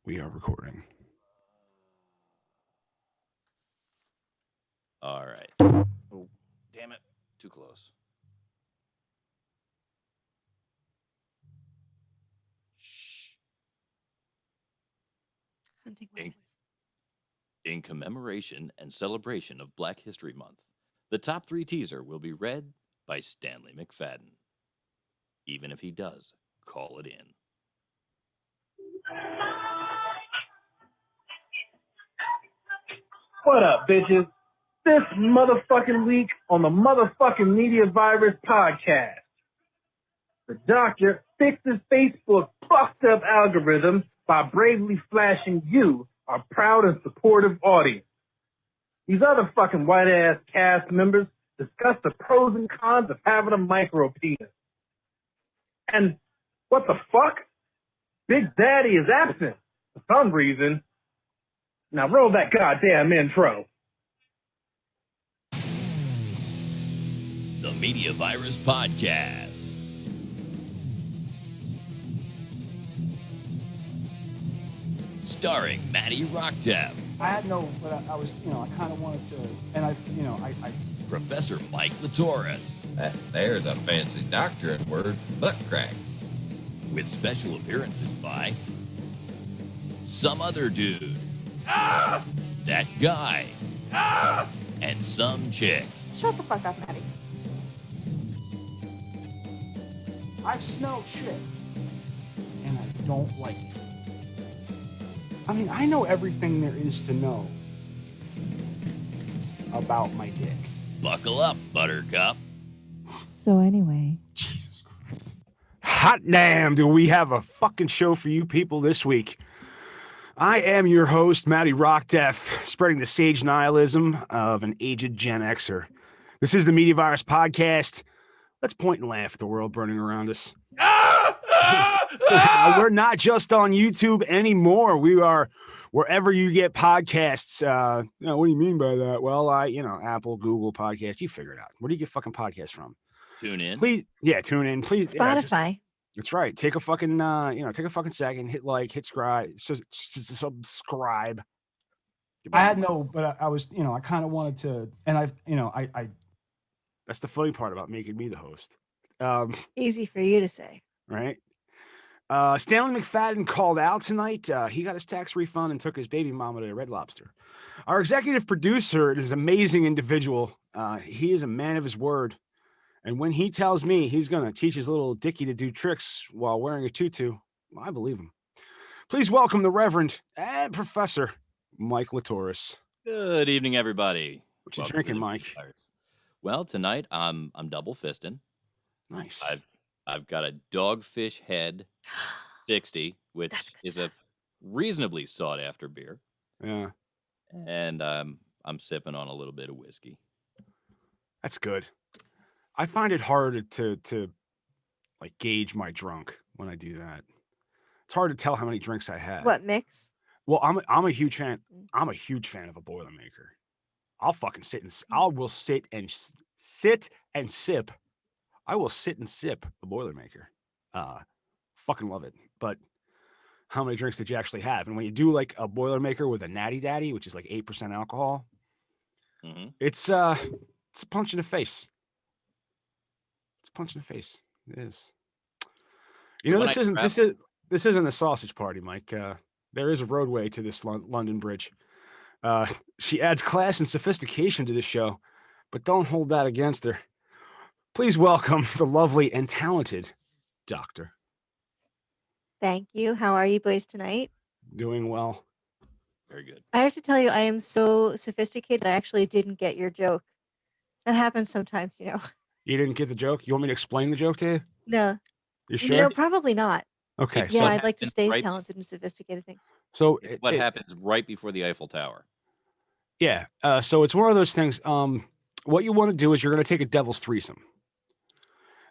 We are recording. All right. Oh, damn it. Too close. Shh. Hunting In, weapons. in commemoration and celebration of Black History Month, the top 3 teaser will be read by Stanley McFadden. Even if he does, call it in. What up, bitches? This motherfucking week on the motherfucking Media Virus podcast, the doctor fixes Facebook fucked up algorithm by bravely flashing you, our proud and supportive audience. These other fucking white ass cast members discuss the pros and cons of having a micro penis. And what the fuck? Big Daddy is absent for some reason. Now roll that goddamn intro. The Media Virus Podcast. Starring Matty Rockdev, I had no, but I was, I kind of wanted to, and I Professor Mike Latores, There's a fancy doctoring word, butt crack. with special appearances by some other dude, that guy, and some chick. Shut the fuck up, Matty. I've smelled shit, and I don't like it. I mean, I know everything there is to know about my dick. Buckle up, Buttercup. So anyway, Jesus Christ. Hot damn, do we have a fucking show for you people this week. I am your host, Matty Rockdeaf, spreading the sage nihilism of an aged Gen Xer. This is the Media Virus Podcast. Let's point and laugh at the world burning around us. We're not just on YouTube anymore. We are wherever you get podcasts. What do you mean by that? Well, Apple, Google Podcasts. You figure it out. Where do you get fucking podcasts from? Tune in. Please, tune in. Please, Spotify. that's right. Take a fucking, take a fucking second. Hit like, hit subscribe. I had no, but I was, I kind of wanted to, and I That's the funny part about making me the host. Easy for you to say. Right. Stanley McFadden called out tonight. He got his tax refund and took his baby mama to Red Lobster. Our executive producer is an amazing individual. He is a man of his word. And when he tells me he's going to teach his little Dickie to do tricks while wearing a tutu, well, I believe him. Please welcome the Reverend and Professor Mike Latores. Good evening, everybody. What you Welcome drinking, to the Mike? Media Virus. Well, tonight I'm double fisting. Nice. I've got a Dogfish Head 60, which That's good is stuff. a reasonably sought after beer, Yeah, and I'm sipping on a little bit of whiskey. that's good. I find it hard to like gauge my drunk when I do that. It's hard to tell how many drinks I had. What mix? Well, I'm a huge fan. I'm a huge fan of a Boilermaker. I'll fucking sit and sip. I will sit and sip a Boilermaker. Fucking love it. But how many drinks did you actually have? And when you do like a Boilermaker with a Natty Daddy, which is like 8% alcohol, it's a punch in the face. It's a punch in the face. It is. You know, this isn't the sausage party, Mike. There is a roadway to this London Bridge. She adds class and sophistication to the show, but don't hold that against her. Please welcome the lovely and talented Doctor. Thank you. How are you boys tonight? Doing well. Very good. I have to tell you, I am so sophisticated I actually didn't get your joke. That happens sometimes, You didn't get the joke? You want me to explain the joke to you? No. You sure? No, probably not. Okay. Yeah, I'd like to happens stay right- talented and sophisticated. Thanks. So What happens right before the Eiffel Tower? Yeah. So it's one of those things. What you want to do is you're going to take a devil's threesome.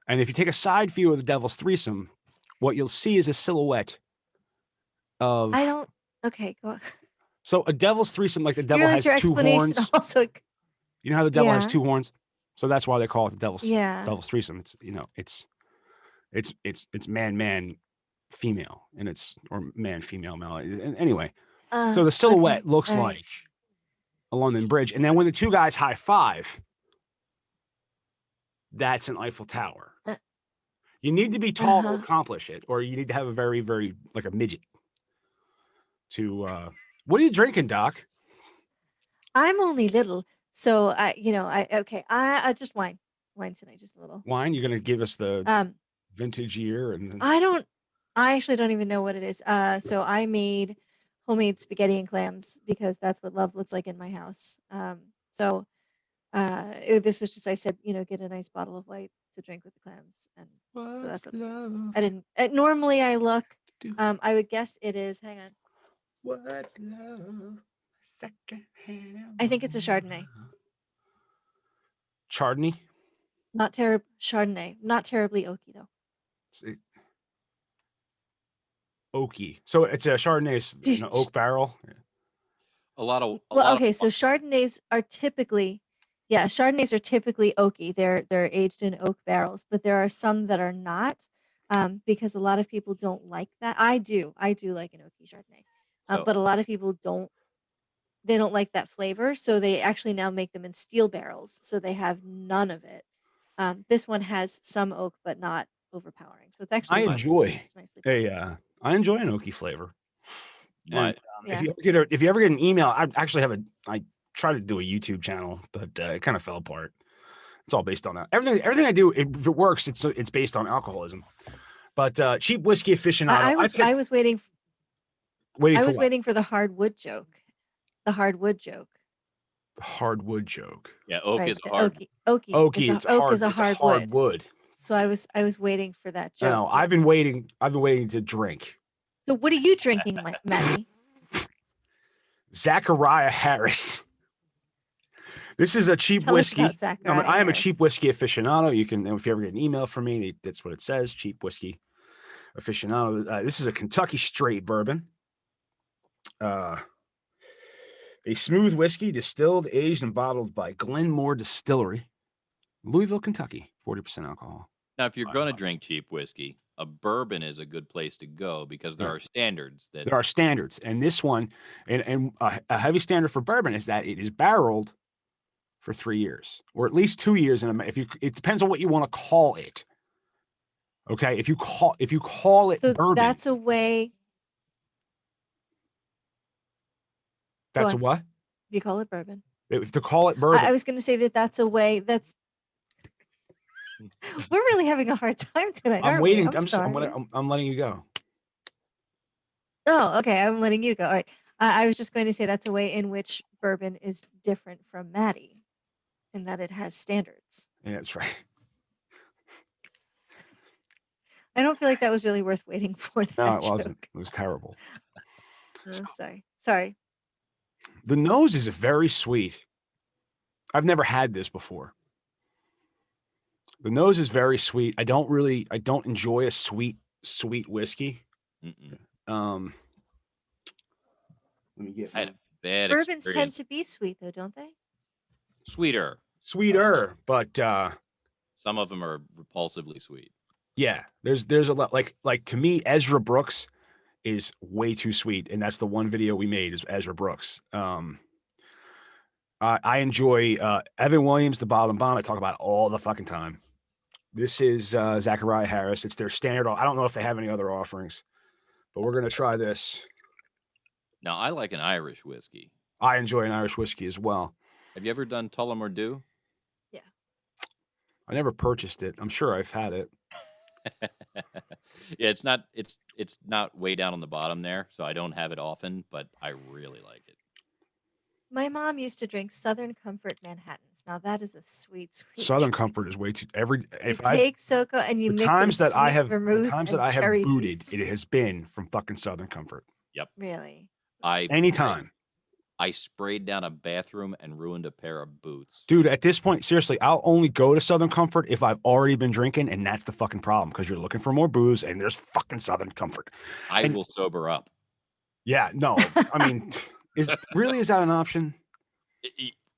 And if you take a side view of the devil's threesome, what you'll see is a silhouette of. Okay, go on. So a devil's threesome, like the You devil realize has your two explanation horns. also. You know how the devil has Yeah. two horns? So that's why they call it the devil's Yeah. threesome. It's it's man, female, and it's or man, female, male. Anyway, so Okay. the silhouette looks All right. like a London Bridge, and then when the two guys high five, that's an Eiffel Tower. Uh, You need to be tall to Uh-huh. accomplish it, or you need to have a very, very like a midget. To what are you drinking, Doc? I'm only little, so I just wine tonight, just a little. Wine? You're gonna give us the Um, vintage year and I actually don't even know what it is. So I made homemade spaghetti and clams because that's what love looks like in my house. This was just, I said, get a nice bottle of white to drink with the clams, and so that's what I didn't. Normally I look. I would guess it is. Hang on. What's love? Secondhand. I think it's a Chardonnay. Chardonnay. Chardonnay, not terribly oaky though. Oaky. So it's a Chardonnay in an oak barrel. So Chardonnays are typically oaky. They're aged in oak barrels, but there are some that are not, because a lot of people don't like that. I do like an oaky Chardonnay, but a lot of people don't. They don't like that flavor, so they actually now make them in steel barrels, so they have none of it. This one has some oak, but not overpowering. So it's actually I enjoy it's nicely I enjoy an oaky flavor. My- And, if you ever get an email, I actually I tried to do a YouTube channel, but it kind of fell apart. It's all based on that. Everything I do, if it works, it's based on alcoholism. But cheap whiskey aficionado. I was waiting. Waiting I for was what? waiting for the hardwood joke. The hardwood joke. The hardwood joke. Yeah, oak Right, is the hard. Oaky. Oaky, Is a it's hardwood. So I was waiting for that joke. No, I've been waiting to drink. So what are you drinking, Matty? Zachariah Harris. This is a cheap Tell us whiskey. about Zachariah I am a Harris. cheap whiskey aficionado. You can, if you ever get an email from me, that's what it says. Cheap whiskey aficionado. This is a Kentucky straight bourbon. A smooth whiskey distilled, aged, and bottled by Glenmore Distillery, Louisville, Kentucky. 40% alcohol. Now, if you're going to drink cheap whiskey, a bourbon is a good place to go because there are standards. There are standards, and this one, and a heavy standard for bourbon is that it is barreled for 3 years, or at least 2 years. And it depends on what you want to call it. Okay, if you call it So bourbon, that's a way. that's a what? You call it bourbon. If to call it bourbon, I was going to say that's a way. That's. We're really having a hard time tonight. I'm aren't waiting. We? I'm letting you go. Oh, okay. I'm letting you go. All right. I was just going to say that's a way in which bourbon is different from Matty, in that it has standards. Yeah, that's right. I don't feel like that was really worth waiting for. That No, it joke. wasn't. It was terrible. Sorry. The nose is very sweet. I've never had this before. The nose is very sweet. I don't enjoy a sweet whiskey. Mm-mm. Let me get I had a bad Bourbons tend experience. to be sweet, though, don't they? Sweeter. but Some of them are repulsively sweet. yeah, there's a lot like to me, Ezra Brooks is way too sweet, and that's the one video we made is Ezra Brooks. I enjoy Evan Williams, the Bottle and Bomb. I talk about it all the fucking time. This is Zachariah Harris. It's their standard. I don't know if they have any other offerings, but we're gonna try this. Now, I like an Irish whiskey. I enjoy an Irish whiskey as well. Have you ever done Tullamore Dew? Yeah. I never purchased it. I'm sure I've had it. Yeah, it's not way down on the bottom there, so I don't have it often, but I really like it. My mom used to drink Southern Comfort Manhattans. Now that is a sweet. Southern drink. Comfort is way too. Take SoCo and you the mix times it with that I sweet have vermouth the times that and I have cherry booted, juice. it has been from fucking Southern Comfort. Really? Anytime. I sprayed down a bathroom and ruined a pair of boots. Dude, at this point, seriously, I'll only go to Southern Comfort if I've already been drinking, and that's the fucking problem because you're looking for more booze, and there's fucking Southern Comfort. I will sober up. Yeah, no, I mean, is that an option?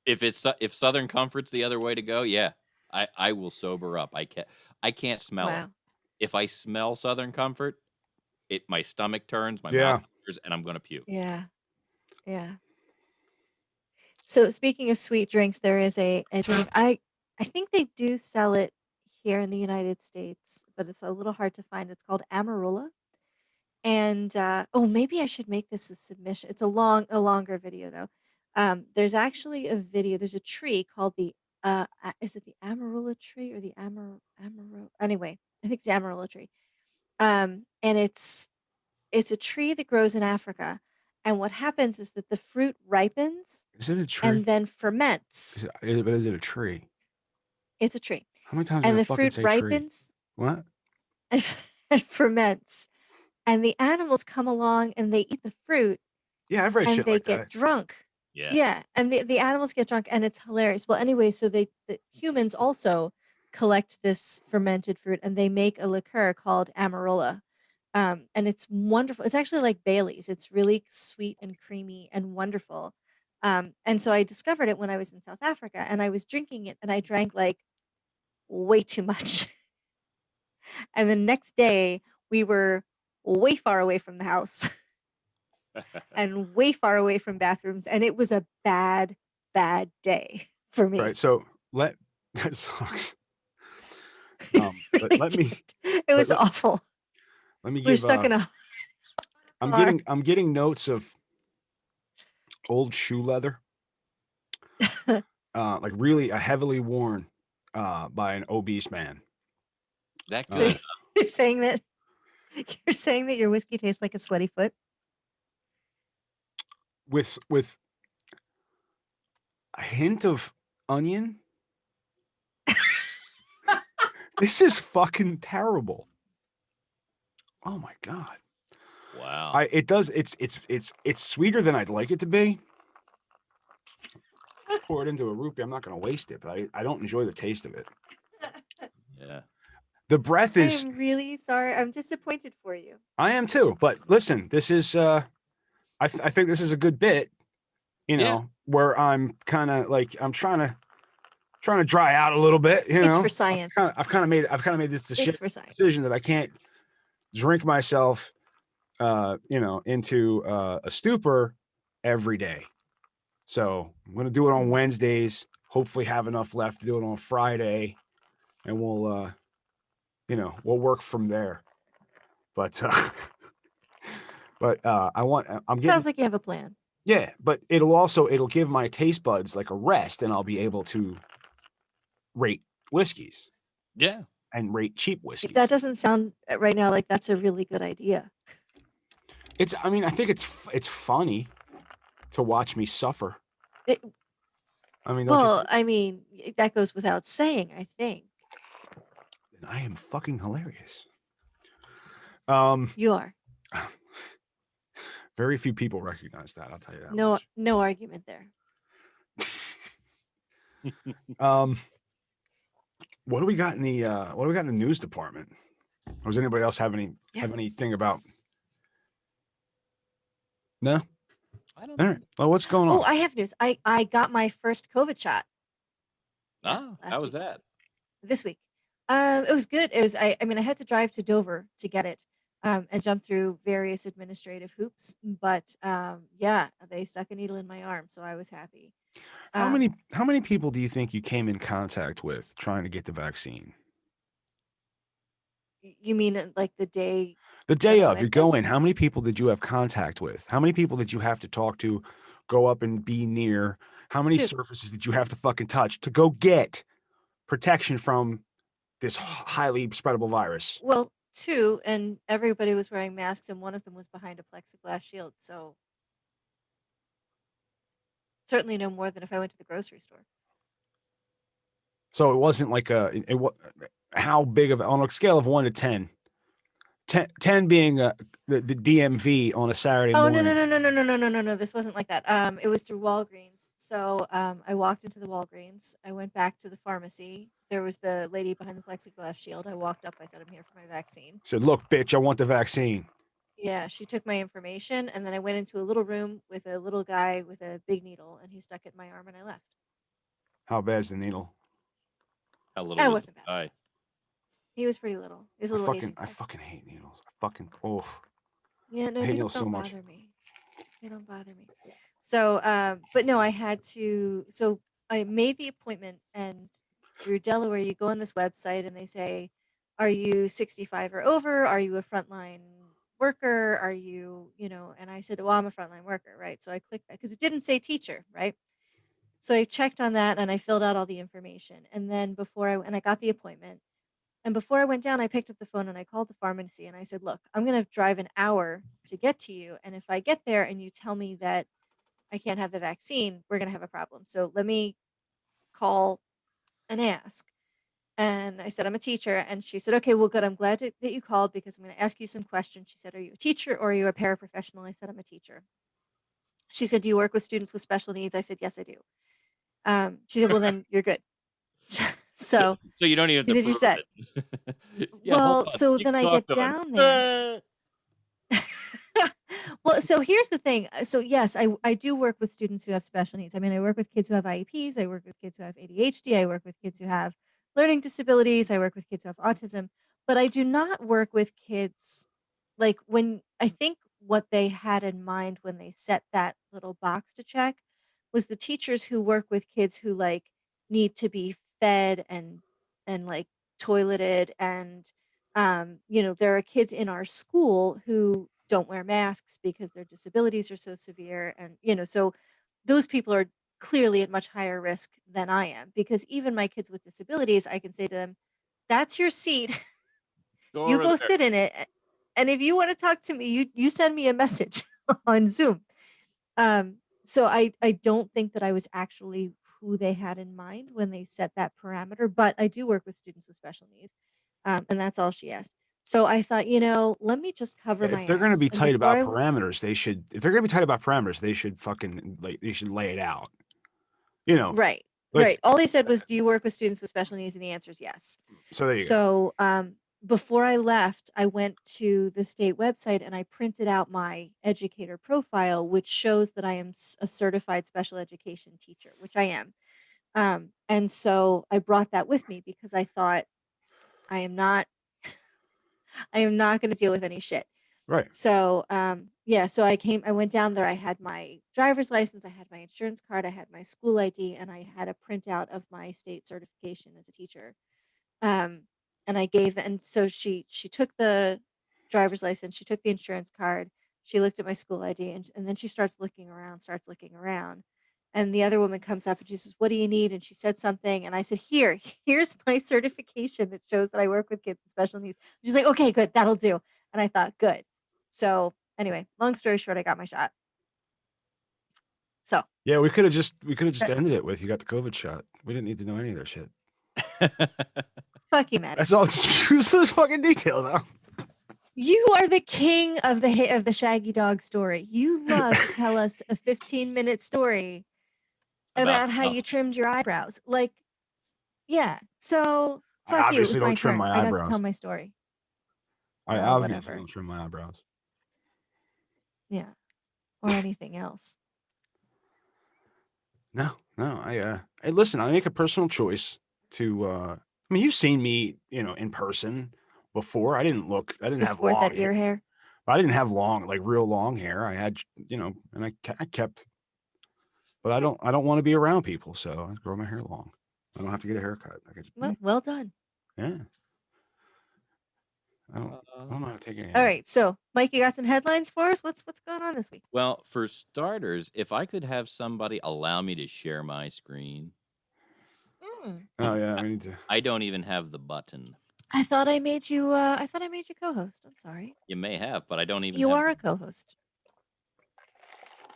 If Southern Comfort's the other way to go, yeah, I will sober up. I can't smell it. Wow. If I smell Southern Comfort, my stomach turns, my Yeah. mouth turns, and I'm gonna puke. Yeah. Yeah. So speaking of sweet drinks, there is a drink. I think they do sell it here in the United States, but it's a little hard to find. It's called Amarula. And oh, maybe I should make this a submission. It's a longer video though. There's actually a video. There's a tree called the is it the Amarula tree or the Amaro? Anyway, I think it's the Amarula tree. And it's a tree that grows in Africa. And what happens is that the fruit ripens Is it a tree? and then ferments. Is it a tree? It's a tree. How many times And did I the fucking fruit say tree? ripens What? and, and ferments. And the animals come along and they eat the fruit Yeah, I've read and shit they like get that. drunk. Yeah. Yeah. And the animals get drunk and it's hilarious. Well, anyway, so the humans also collect this fermented fruit and they make a liqueur called Amarola. And it's wonderful. It's actually like Bailey's. It's really sweet and creamy and wonderful. And so I discovered it when I was in South Africa and I was drinking it and I drank like way too much. And the next day we were way far away from the house and way far away from bathrooms. And it was a bad day for me. Right. So that sucks. It But really let me. did. It was awful. Let me We were give. stuck in a I'm getting notes of old shoe leather, like really heavily worn by an obese man. That So good. you're saying that your whiskey tastes like a sweaty foot? With a hint of onion. This is fucking terrible. Oh my god. Wow. It's sweeter than I'd like it to be. Pour it into a root beer. I'm not gonna waste it, but I don't enjoy the taste of it. Yeah. The breath is. I'm really sorry. I'm disappointed for you. I am too. But listen, this is. I think this is a good bit. You know, where I'm kind of like I'm trying to dry out a little bit. You It's know, for science. I've kind of made this It's for science. decision that I can't drink myself, into a stupor every day. So I'm gonna do it on Wednesdays. Hopefully, have enough left to do it on Friday, and we'll work from there. But I'm getting. Sounds like you have a plan. Yeah, but it'll give my taste buds like a rest, and I'll be able to rate whiskeys. Yeah. And rate cheap whiskeys. That doesn't sound right now like that's a really good idea. I think it's funny to watch me suffer. That goes without saying, I think. I am fucking hilarious. You are. Very few people recognize that, I'll tell you that. No argument there. What do we got in the news department? Or does anybody else have anything about? No? I don't All know. right. Well, what's going on? Oh, I have news. I got my first COVID shot. How was that? This week. It was good. It was I had to drive to Dover to get it. And jump through various administrative hoops, but they stuck a needle in my arm, so I was happy. How many people do you think you came in contact with trying to get the vaccine? You mean like the day? The day of, you go in. How many people did you have contact with? How many people did you have to talk to, go up and be near? How many surfaces did you have to fucking touch to go get protection from this highly spreadable virus? Well, 2, and everybody was wearing masks, and one of them was behind a plexiglass shield. So certainly no more than if I went to the grocery store. So it wasn't like how big of on a scale of 1 to 10. 10 being the DMV on a Saturday morning. No. This wasn't like that. It was through Walgreens. So I walked into the Walgreens. I went back to the pharmacy. There was the lady behind the plexiglass shield. I walked up. I said, I'm here for my vaccine. Said, look, bitch, I want the vaccine. Yeah, she took my information, and then I went into a little room with a little guy with a big needle, and he stuck it in my arm, and I left. How bad's the needle? How little That was wasn't the bad. guy? He was pretty little. He was a little Asian guy. I fucking hate needles. I fucking Yeah, no, I hate needles needles so don't much. bother me. They don't bother me. So, but no, I had to. So I made the appointment, and through Delaware, you go on this website, and they say, "Are you 65 or over? Are you a frontline worker? Are you, And I said, "Well, I'm a frontline worker, right?" So I clicked that because it didn't say teacher, right? So I checked on that, and I filled out all the information, and then I got the appointment. And before I went down, I picked up the phone and I called the pharmacy and I said, "Look, I'm going to drive an hour to get to you. And if I get there and you tell me that I can't have the vaccine, we're going to have a problem. So let me call and ask." And I said, "I'm a teacher." And she said, "Okay, well, good. I'm glad that you called because I'm going to ask you some questions." She said, "Are you a teacher or are you a paraprofessional?" I said, "I'm a teacher." She said, "Do you work with students with special needs?" I said, "Yes, I do." She said, "Well, then you're good." So So you don't even she have to said, "You're prove set." it. Yeah, hold Well, on. so You then can I talk get to him. down there. Well, so here's the thing. So yes, I do work with students who have special needs. I mean, I work with kids who have IEPs. I work with kids who have ADHD. I work with kids who have learning disabilities. I work with kids who have autism. But I do not work with kids like when I think what they had in mind when they set that little box to check was the teachers who work with kids who like need to be fed and like toileted and there are kids in our school who don't wear masks because their disabilities are so severe. And, so those people are clearly at much higher risk than I am because even my kids with disabilities, I can say to them, "That's your seat. Go You over go there. sit in it. And if you want to talk to me, you send me a message on Zoom." So I don't think that I was actually who they had in mind when they set that parameter, but I do work with students with special needs. And that's all she asked. So I thought, let me just cover If my they're going to ass. be And tight before about I parameters, they should. If they're going to be tight about parameters, they should fucking they should lay it out. You know, Right, like right. All they said was, "Do you work with students with special needs?" And the answer is yes. so. There you go. So before I left, I went to the state website and I printed out my educator profile, which shows that I am a certified special education teacher, which I am. And so I brought that with me because I thought I am not I am not going to deal with any shit. Right. So yeah, so I went down there. I had my driver's license, I had my insurance card, I had my school ID, and I had a printout of my state certification as a teacher. Um, and I gave and so she took the driver's license, she took the insurance card, she looked at my school ID, and then she starts looking around. And the other woman comes up and she says, "What do you need?" And she said something, and I said, here's my certification that shows that I work with kids with special needs." She's like, "Okay, good, that'll do." And I thought, good. So anyway, long story short, I got my shot. So Yeah, we could have just that- ended it with you got the COVID shot. We didn't need to know any of that shit. fuck you, Matty. That's all. Just those fucking details. Huh? You are the king of the Shaggy Dog story. You love to tell us a 15-minute story about how you trimmed your eyebrows. Like, yeah. So I fuck you. It obviously was my don't trim turn. my I got to tell eyebrows. my story. I Well, obviously whatever. don't trim my eyebrows. Yeah. Or anything else. No. I listen. I make a personal choice to. I mean, you've seen me, in person before. I didn't To have sport long that ear hair. I didn't have real long hair. I had, and I kept. But I don't want to be around people, so I grow my hair long. I don't have to get a haircut. I can just, Well done. yeah. I don't know how to take it. All right. So, Mike, you got some headlines for us? What's going on this week? Well, for starters, if I could have somebody allow me to share my screen. Oh yeah, we need to. I don't even have the button. I thought I made you co-host. I'm sorry. You may have, but I don't even You have. are a co-host.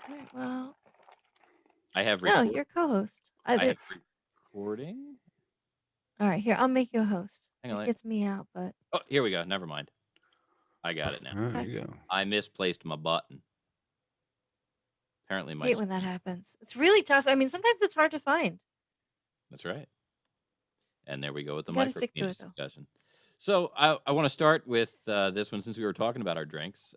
All right, well, I have no, you're co-host. I have recording. All right, here, I'll make you a host. Hang on, It gets me out, but Oh, here we go. Never mind. I got it now. There you go. I misplaced my button. Apparently, I my hate when that happens. It's really tough. I mean, sometimes it's hard to find. That's right. And there we go with the You gotta micro stick to penis it, though. discussion. So I want to start with this one since we were talking about our drinks.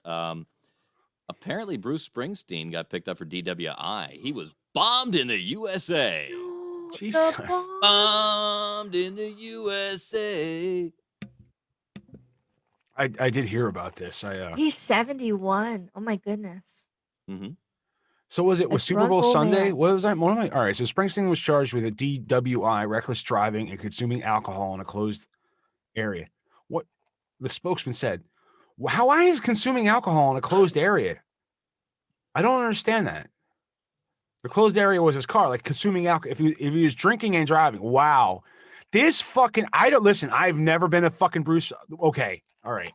Apparently, Bruce Springsteen got picked up for DWI. He was bombed in the USA. No, Jesus. the boss. Bombed in the USA. I did hear about this. He's 71. Oh my goodness. Mm-hmm. So was it A Super drunk Bowl old Sunday? man. What was that? All right. So Springsteen was charged with a DWI, reckless driving, and consuming alcohol in a closed area. What the spokesman said? Why is consuming alcohol in a closed area? I don't understand that. The closed area was his car, like consuming alcohol. If he was drinking and driving, wow. This fucking I don't listen. I've never been a fucking Bruce. Okay, all right.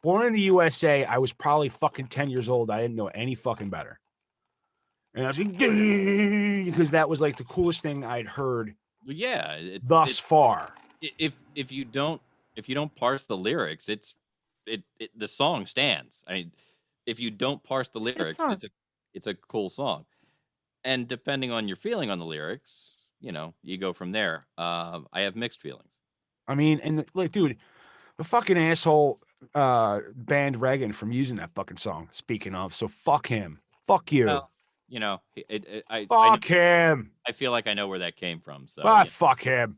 Born in the USA, I was probably fucking 10 years old. I didn't know any fucking better. And I was like, because that was like the coolest thing I'd heard Well, yeah. thus far. If you don't parse the lyrics, the song stands. I mean, if you don't parse the lyrics, it's a cool song. And depending on your feeling on the lyrics, you go from there. I have mixed feelings. I mean, and like, dude, the fucking asshole banned Reagan from using that fucking song. Speaking of, so fuck him. Fuck you. Well, fuck him. I feel like I know where that came from. So fuck him.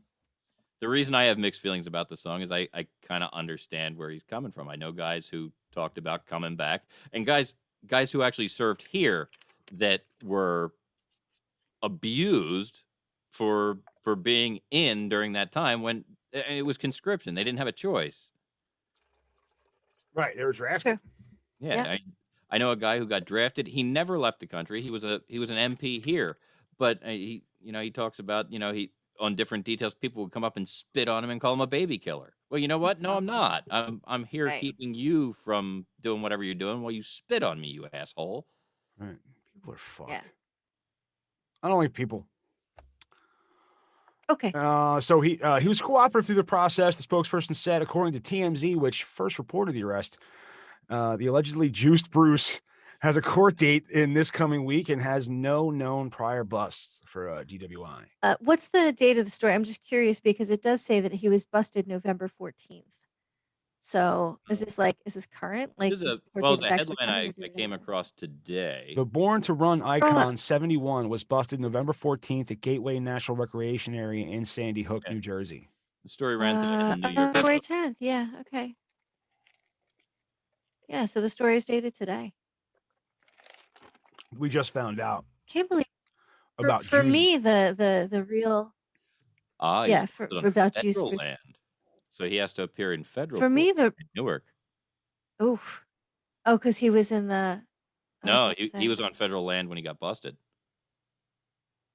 The reason I have mixed feelings about the song is I kind of understand where he's coming from. I know guys who talked about coming back, and guys who actually served here that were abused for being in during that time when it was conscription. They didn't have a choice. Right, they were drafted. Yeah. I know a guy who got drafted. He never left the country. He was an MP here, but he talks about he on different details. People would come up and spit on him and call him a baby killer. Well, you know what? No, I'm not. I'm here keeping you from doing whatever you're doing while you spit on me, you asshole. Right. People are fucked. Yeah. I don't like people. Okay. So he was cooperative through the process. The spokesperson said, according to TMZ, which first reported the arrest, the allegedly juiced Bruce has a court date in this coming week and has no known prior busts for DWI. What's the date of the story? I'm just curious because it does say that he was busted November 14th. So is this current? Like, it's a headline I came across today. The Born to Run icon 71 was busted November 14th at Gateway National Recreation Area in Sandy Hook, New Jersey. The story ran through in the New York. February 10th. Yeah. Okay. Yeah. So the story is dated today. We just found out. Can't believe about for me the real. For about juice land. So he has to appear in federal. For me, in Newark. Oh, because he was in the. No, he was on federal land when he got busted.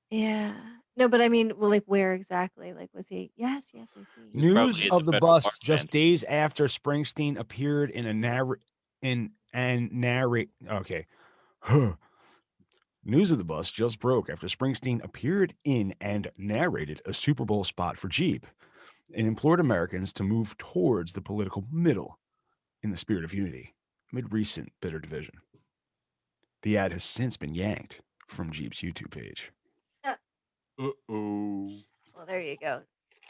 Yeah. No, but I mean, well, like where exactly? Like, was he? Yes, I see. News of the bust just days after Springsteen appeared in Okay. News of the bust just broke after Springsteen appeared in and narrated a Super Bowl spot for Jeep and implored Americans to move towards the political middle in the spirit of unity amid recent bitter division. The ad has since been yanked from Jeep's YouTube page. Uh-oh. Well, there you go.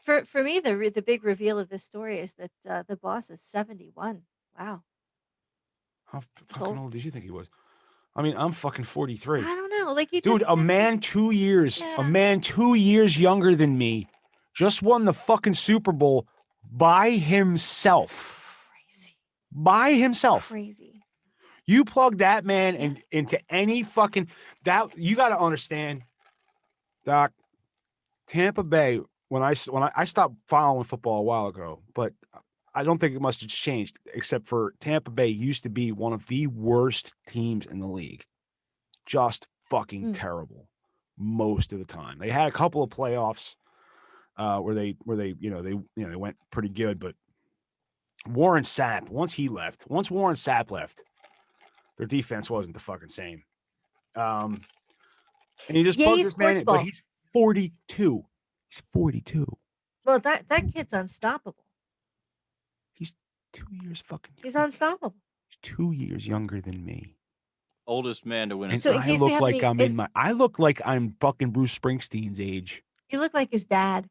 For me, the big reveal of this story is that the boss is 71. Wow. How fucking old did you think he was? I mean, I'm fucking 43. I don't know. Like you Dude, a man 2 years younger than me just won the fucking Super Bowl by himself. Crazy. By himself. Crazy. You plug that man into any fucking you got to understand, Doc. Tampa Bay. When I stopped following football a while ago, but I don't think it must have changed, except for Tampa Bay used to be one of the worst teams in the league. Just fucking terrible most of the time. They had a couple of playoffs where they went pretty good, but Warren Sapp, once Warren Sapp left, their defense wasn't the fucking same. And he just plugged this man in, but he's 42. He's 42. Well, that kid's unstoppable. He's 2 years fucking. He's unstoppable. He's 2 years younger than me. Oldest man to win. And so I look like I'm fucking Bruce Springsteen's age. You look like his dad.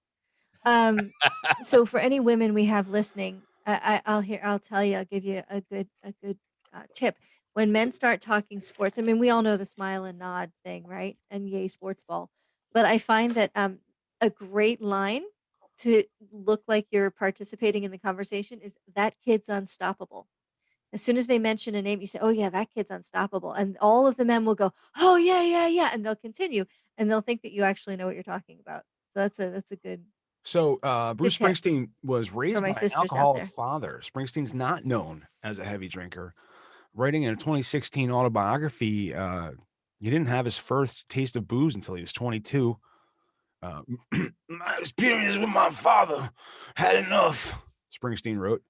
So for any women we have listening, I'll give you a good tip. When men start talking sports, I mean, we all know the smile and nod thing, right? And yay, sports ball. But I find that a great line to look like you're participating in the conversation is that kid's unstoppable. As soon as they mention a name, you say, "Oh yeah, that kid's unstoppable," and all of the men will go, "Oh yeah, yeah, yeah," and they'll continue, and they'll think that you actually know what you're talking about. So that's a So good Bruce tip Springsteen was for raised my by an sisters out alcoholic there. father. Springsteen's not known as a heavy drinker. Writing in a 2016 autobiography, he didn't have his first taste of booze until he was 22. My experience with my father had enough, Springsteen wrote.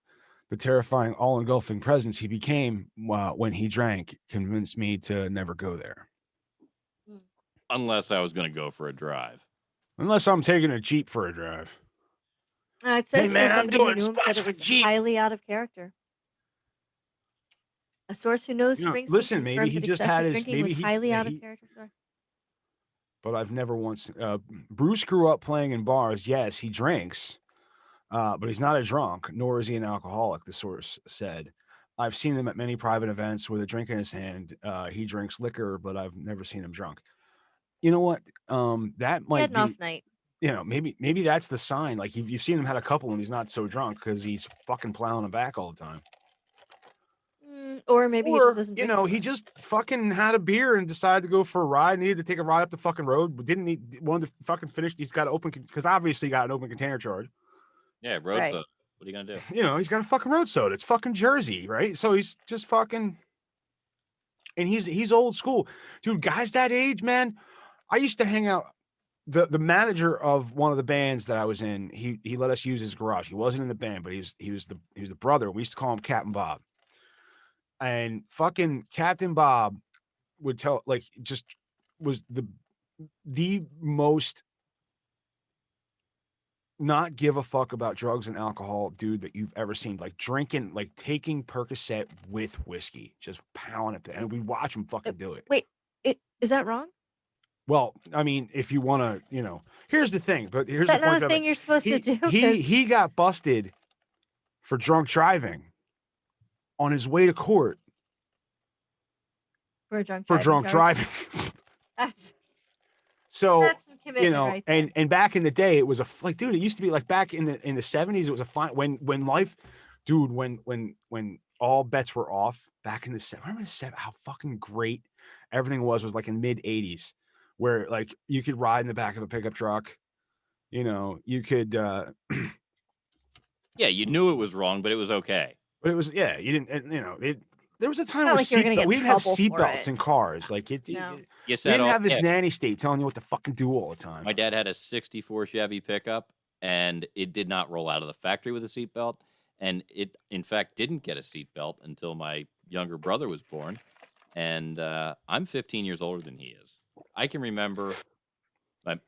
The terrifying, all-engulfing presence he became when he drank convinced me to never go there. Unless I was going to go for a drive. Unless I'm taking a Jeep for a drive. It Hey says here man, I'm somebody who doing knew him said spots it for was Jeep. highly out of character. A source who knows Springsteen Listen, maybe confirmed he that just had excessive his. drinking Maybe was he. highly Yeah, out of character for. But I've never once. Bruce grew up playing in bars. Yes, he drinks, but he's not a drunk, nor is he an alcoholic. The source said. I've seen him at many private events with a drink in his hand. He drinks liquor, but I've never seen him drunk. You know what? That He might had an be. off night. Maybe that's the sign. Like you've seen him had a couple and he's not so drunk because he's fucking plowing them back all the time. Or maybe he just Or doesn't drink. he just fucking had a beer and decided to go for a ride. Needed to take a ride up the fucking road, but didn't need wanted to fucking finish. He's got an open because obviously he got an open container charge. Yeah, road Right. soda. What are you gonna do? He's got a fucking road soda. It's fucking Jersey, right? So he's just fucking, and he's old school, dude. Guys that age, man. I used to hang out. The manager of one of the bands that I was in, he let us use his garage. He wasn't in the band, but he was the brother. We used to call him Captain Bob. And fucking Captain Bob would tell, like, just was the most not give a fuck about drugs and alcohol dude that you've ever seen. Like drinking, like taking Percocet with whiskey, just pounding it, and we watch him fucking do it. Wait, is that wrong? Well, I mean, if you want to, here's the thing. But here's Is the that point. not a thing you're supposed to do? He got busted for drunk driving on his way to court for drunk driving. That's So some commitment right there. and back in the day, it was dude. It used to be like back in the 70s. It was a fine when life, dude. When all bets were off back in the remember how fucking great everything was like in mid 80s, where like you could ride in the back of a pickup truck. You could. Yeah, you knew it was wrong, but it was okay. But it was you didn't. There was a time Not where like you're gonna get we didn't have trouble for seatbelts it. in cars. Like it. No. You We said didn't have this yeah. nanny state telling you what to fucking do all the time. My dad had a '64 Chevy pickup, and it did not roll out of the factory with a seatbelt. And it, in fact, didn't get a seatbelt until my younger brother was born. And I'm 15 years older than he is. I can remember. My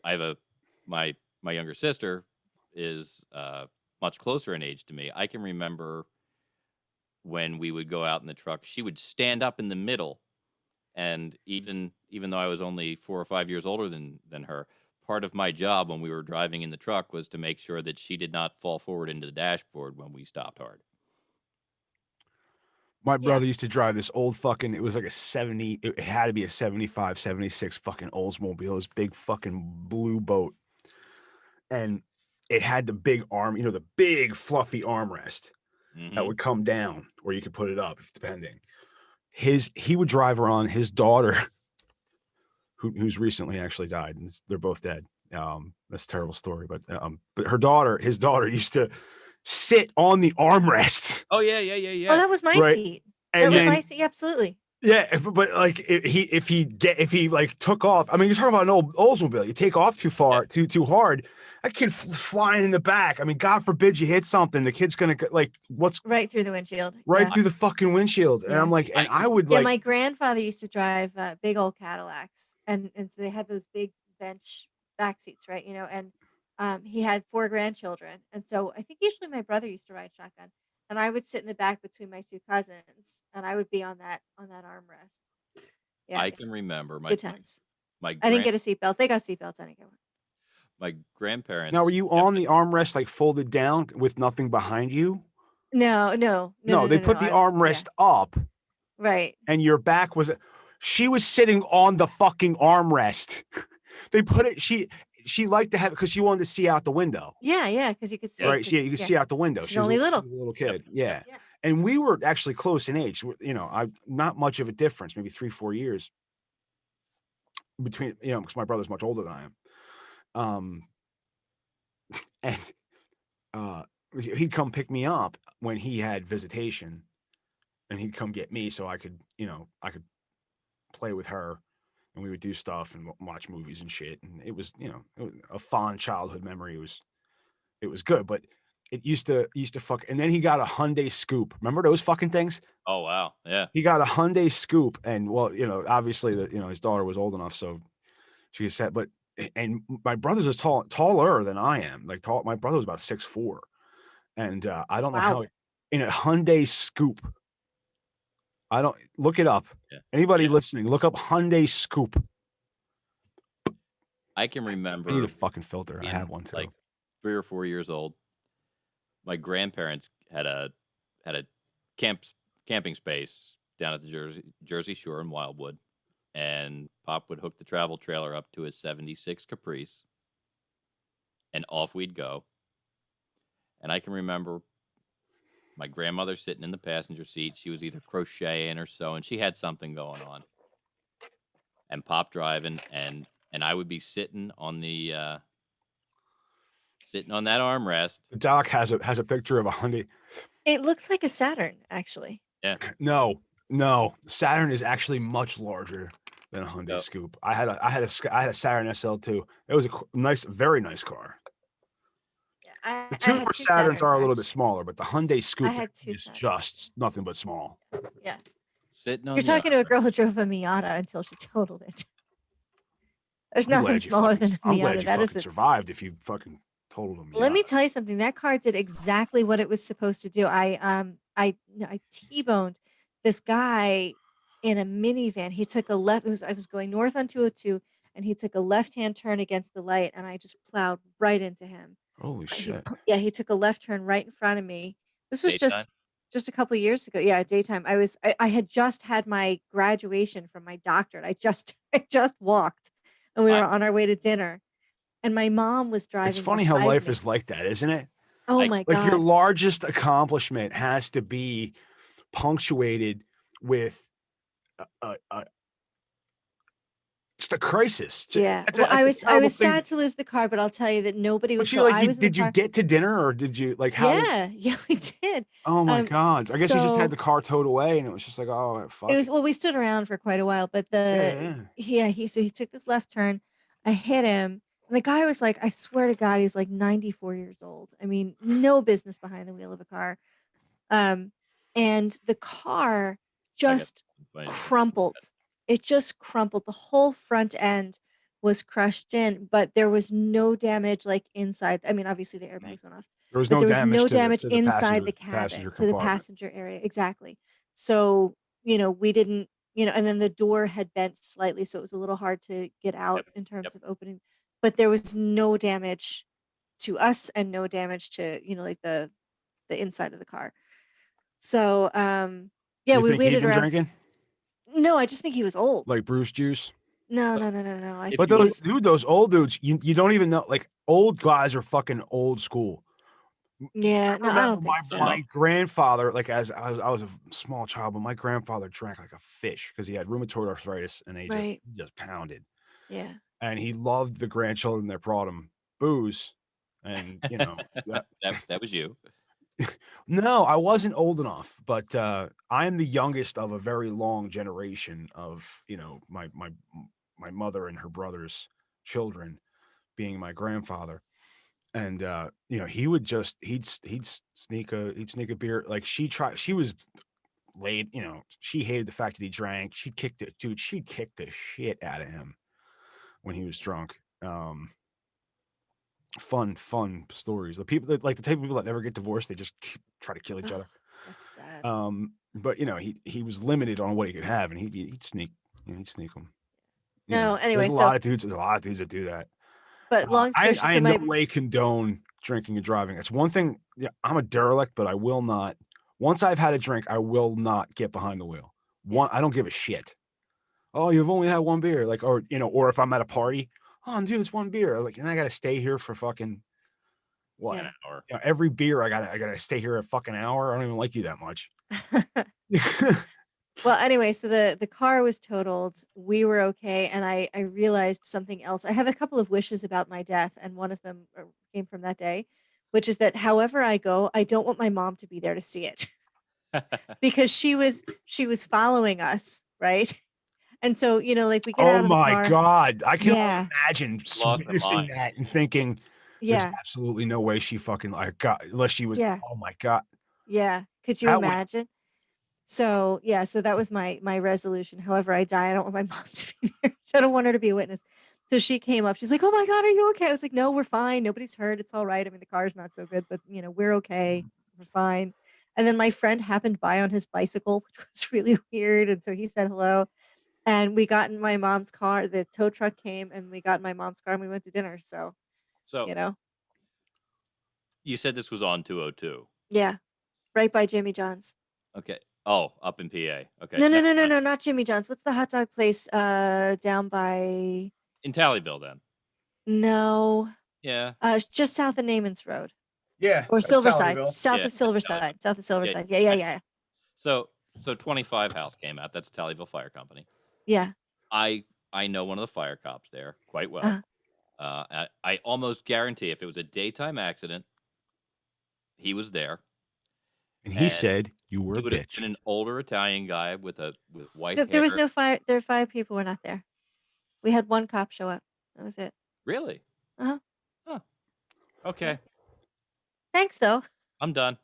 younger sister is much closer in age to me. I can remember when we would go out in the truck, she would stand up in the middle. And even though I was only 4 or 5 years older than her, part of my job when we were driving in the truck was to make sure that she did not fall forward into the dashboard when we stopped hard. My brother used to drive this old fucking, it was like it had to be a 75, 76 fucking Oldsmobile, this big fucking blue boat. And it had the big arm, the big fluffy armrest that would come down, or you could put it up, depending. He would drive around his daughter, who's recently actually died, and they're both dead. That's a terrible story, but his daughter used to sit on the armrest. Oh yeah. Oh, that was my seat. And that was my seat, absolutely. Yeah, but like if he like took off, I mean, you're talking about an old Oldsmobile. You take off too far, too hard, that kid flying in the back. I mean, God forbid you hit something. The kid's gonna what's right through the windshield, through the fucking windshield. And I'm like, and I would my grandfather used to drive big old Cadillacs, and so they had those big bench back seats, right? And he had 4 grandchildren, and so I think usually my brother used to ride shotgun. And I would sit in the back between my 2 cousins, and I would be on that armrest. Yeah, I can remember good times. I didn't get a seatbelt. They got seatbelts. I didn't get one. My grandparents. Now, were you on the armrest like folded down with nothing behind you? No. They put the armrest up. Right. And your back was. She was sitting on the fucking armrest. They put it. she liked to have it because she wanted to see out the window. Yeah, because you could see. Right? You could see out the window. She's She was only little. she was a little kid. Yeah. Yeah. And we were actually close in age. I not much of a difference, maybe 3-4 years between, because my brother's much older than I am. And he'd come pick me up when he had visitation, and he'd come get me so I could play with her, and we would do stuff and watch movies and shit. And it was, it was a fond childhood memory. It was good, but it used to fuck. And then he got a Hyundai Scoop. Remember those fucking things? Oh wow, yeah. He got a Hyundai Scoop, and obviously his daughter was old enough, so she said. But and my brother's is taller than I am. Like my brother was about 6'4", and I don't know how in a Hyundai Scoop. I don't look it up. Yeah. Anybody listening, look up Hyundai Scoop. I can remember. I need a fucking filter. I have one too. Like 3 or 4 years old. My grandparents had a camping space down at the Jersey Shore in Wildwood, and Pop would hook the travel trailer up to his '76 Caprice, and off we'd go. And I can remember my grandmother sitting in the passenger seat. She was either crocheting or sewing. She had something going on. And Pop driving, and I would be sitting on the sitting on that armrest. Doc has a picture of a Hyundai. It looks like a Saturn, actually. Yeah. No. Saturn is actually much larger than a Hyundai Scoop. I had a Saturn SL2. It was a very nice car. Yeah, the two Saturns are a little bit smaller, but the Hyundai Scoop is just nothing but small. Yeah. Sitting on. You're talking to a girl who drove a Miata until she totaled it. There's nothing smaller than a Miata. I'm glad you fucking survived if you fucking totaled a Miata. Let me tell you something. That car did exactly what it was supposed to do. I T-boned this guy in a minivan. He took a left. I was going north on 202, and he took a left-hand turn against the light, and I just plowed right into him. Holy shit! He took a left turn right in front of me. This was just a couple of years ago. Yeah, daytime. I had just had my graduation from my doctorate. I just walked, and we were on our way to dinner, and my mom was driving. It's funny how life is like that, isn't it? Oh my God! Like your largest accomplishment has to be punctuated with just a crisis. Yeah. Well, I was sad to lose the car, but I'll tell you that nobody was. Did you get to dinner, or did you like how? Yeah, we did. Oh my God! I guess you just had the car towed away, and it was just like, oh fuck. It was we stood around for quite a while, but he took this left turn. I hit him, and the guy was like, I swear to God, he's like 94 years old. I mean, no business behind the wheel of a car. And the car just crumpled. It just crumpled. The whole front end was crushed in, but there was no damage like inside. I mean, obviously the airbags went off. There was no damage inside the cabin, to the passenger area. Exactly. So, we didn't, and then the door had bent slightly, so it was a little hard to get out in terms of opening. But there was no damage to us and no damage to, like the inside of the car. So, we waited around. Drinking? No, I just think he was old. Like Bruce juice? No. But those old dudes, you don't even know. Like old guys are fucking old school. Yeah, I don't think so. My grandfather, like as I was a small child, but my grandfather drank like a fish because he had rheumatoid arthritis and he just pounded. Yeah. And he loved the grandchildren that brought him booze, and that was you. No, I wasn't old enough, but I am the youngest of a very long generation of, my mother and her brother's children, being my grandfather. And he'd sneak a beer. Like she was late, she hated the fact that he drank. She'd kick the shit out of him when he was drunk. Fun stories. The people that, like, the type of people that never get divorced, they just try to kill each other. That's sad. But he was limited on what he could have, and he'd sneak them. Anyway, there's a lot of dudes that do that. But long story short, I in no way condone drinking and driving. It's one thing. Yeah, I'm a derelict, but I will not. Once I've had a drink, I will not get behind the wheel. I don't give a shit. Oh, you've only had one beer, or if I'm at a party, oh, dude, it's one beer. Like, and I got to stay here for fucking what? Yeah. An hour. You know, every beer I gotta stay here a fucking hour. I don't even like you that much. Well, anyway, so the car was totaled. We were okay, and I realized something else. I have a couple of wishes about my death, and one of them came from that day, which is that however I go, I don't want my mom to be there to see it because she was following us, right? And so, you know, like we get out Oh of the my car. God. I can only Yeah, imagine Lost her witnessing mind. that and thinking there's yeah, absolutely no way she fucking like got unless she was yeah, oh my God. yeah. Could you That would imagine? So yeah, so that was my resolution. However I die, I don't want my mom to be there. I don't want her to be a witness. So she came up. She's like, "Oh my God, are you okay?" I was like, "No, we're fine. Nobody's hurt. It's all right. I mean, the car's not so good, but you know, we're okay. We're fine." And then my friend happened by on his bicycle, which was really weird. And so he said hello. And we got in my mom's car. The tow truck came and we got in my mom's car and we went to dinner. So, So you know, you said this was on 202. yeah, right by Jimmy John's. Okay. Oh, up in PA. Okay. No, no, never no, no, mind. no, not Jimmy John's. What's the hot dog place down by In Tallyville, then. No. Yeah. It's just south of Naaman's Road yeah, or that's Silverside, Tallyville. south Yeah, of that's Tallyville. Silverside, south of Yeah. Silverside. Yeah, yeah, I- yeah, So 25 House came out. That's Tallyville Fire Company. yeah. I know one of the fire cops there quite well. Uh-huh. I almost guarantee if it was a daytime accident, he was there. And he And said you were He a would have bitch. been an older Italian guy with white No, hair. there was no fire. There were 5 people were not there. We had 1 cop show up. That was it. Really? Uh-huh. Huh. Okay. Thanks though. I'm done.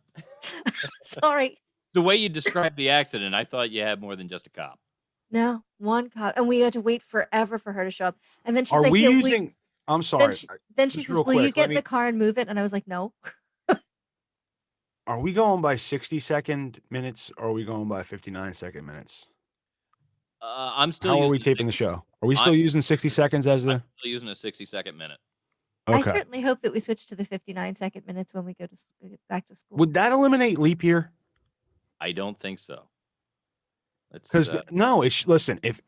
Sorry. The way you described the accident, I thought you had more than just a cop. No, 1 cop, and we had to wait forever for her to show up. And then she's Are like, we "Here, using I'm Then sorry. then she just says, real "Will you quick, get let in the me car and move it?" And I was like, "No." are we going by 60-second minutes or are we going by 59-second minutes? I'm still How are using we the taping the 60 show? Are we I'm still using 60 seconds as I'm the still using a 60-second minute. I Okay. certainly hope that we switch to the 59-second minutes when we go to back to school. Would that eliminate leap year? I don't think so. Let's Because no, it's listen. If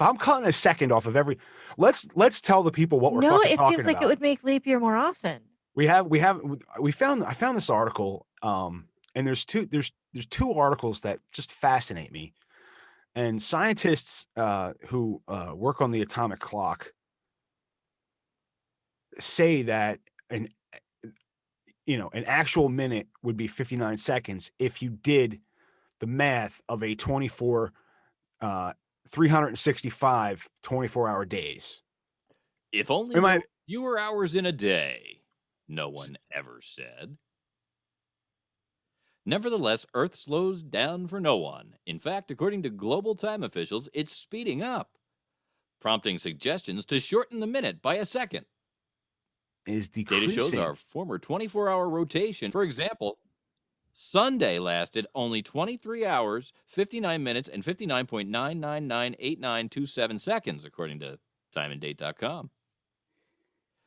I'm cutting a second off of every, let's tell the people what we're No, fucking it talking seems like about. it would make leap year more often. I found this article, and there's two articles that just fascinate me, and scientists who work on the atomic clock say that an actual minute would be 59 seconds if you did the math of a 365 24-hour days. If only Am there I- were fewer hours in a day, no one ever said. Nevertheless, Earth slows down for no one. In fact, according to global time officials, it's speeding up, prompting suggestions to shorten the minute by a second. Is Data decreasing. shows our former 24-hour rotation. For example, Sunday lasted only 23 hours, 59 minutes, and 59.9998927 seconds, according to timeanddate.com.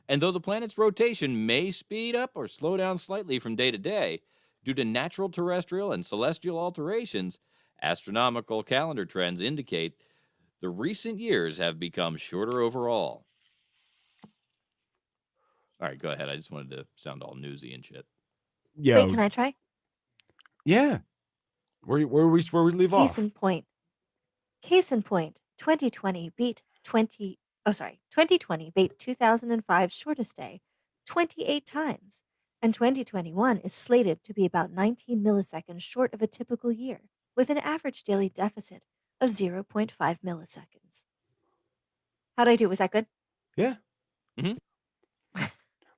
And though the planet's rotation may speed up or slow down slightly from day to day due to natural terrestrial and celestial alterations, astronomical calendar trends indicate the recent years have become shorter overall. All right, go ahead. I just wanted to sound all newsy and shit. Yeah. Wait, can I try? Yeah. Where we leave Case off? in point. 2020 beat 2020 beat 2005's shortest day 28 times, and 2021 is slated to be about 19 milliseconds short of a typical year, with an average daily deficit of 0.5 milliseconds. How'd I do? Was that good? Yeah. Mhm.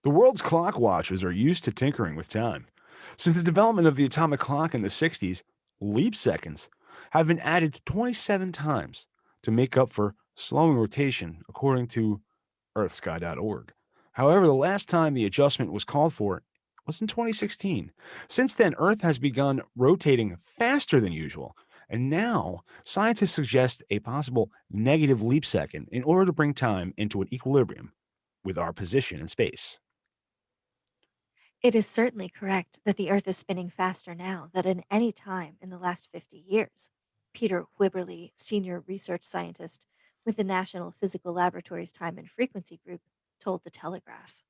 The world's clock watchers are used to tinkering with time. Since the development of the atomic clock in the 60s, leap seconds have been added 27 times to make up for slowing rotation, according to earthsky.org. However, the last time the adjustment was called for was in 2016. Since then, Earth has begun rotating faster than usual, and now scientists suggest a possible negative leap second in order to bring time into an equilibrium with our position in space. It is certainly correct that the Earth is spinning faster now than at any time in the last 50 years. Peter Wibberley, senior research scientist with the National Physical Laboratories Time and Frequency Group told The Telegraph.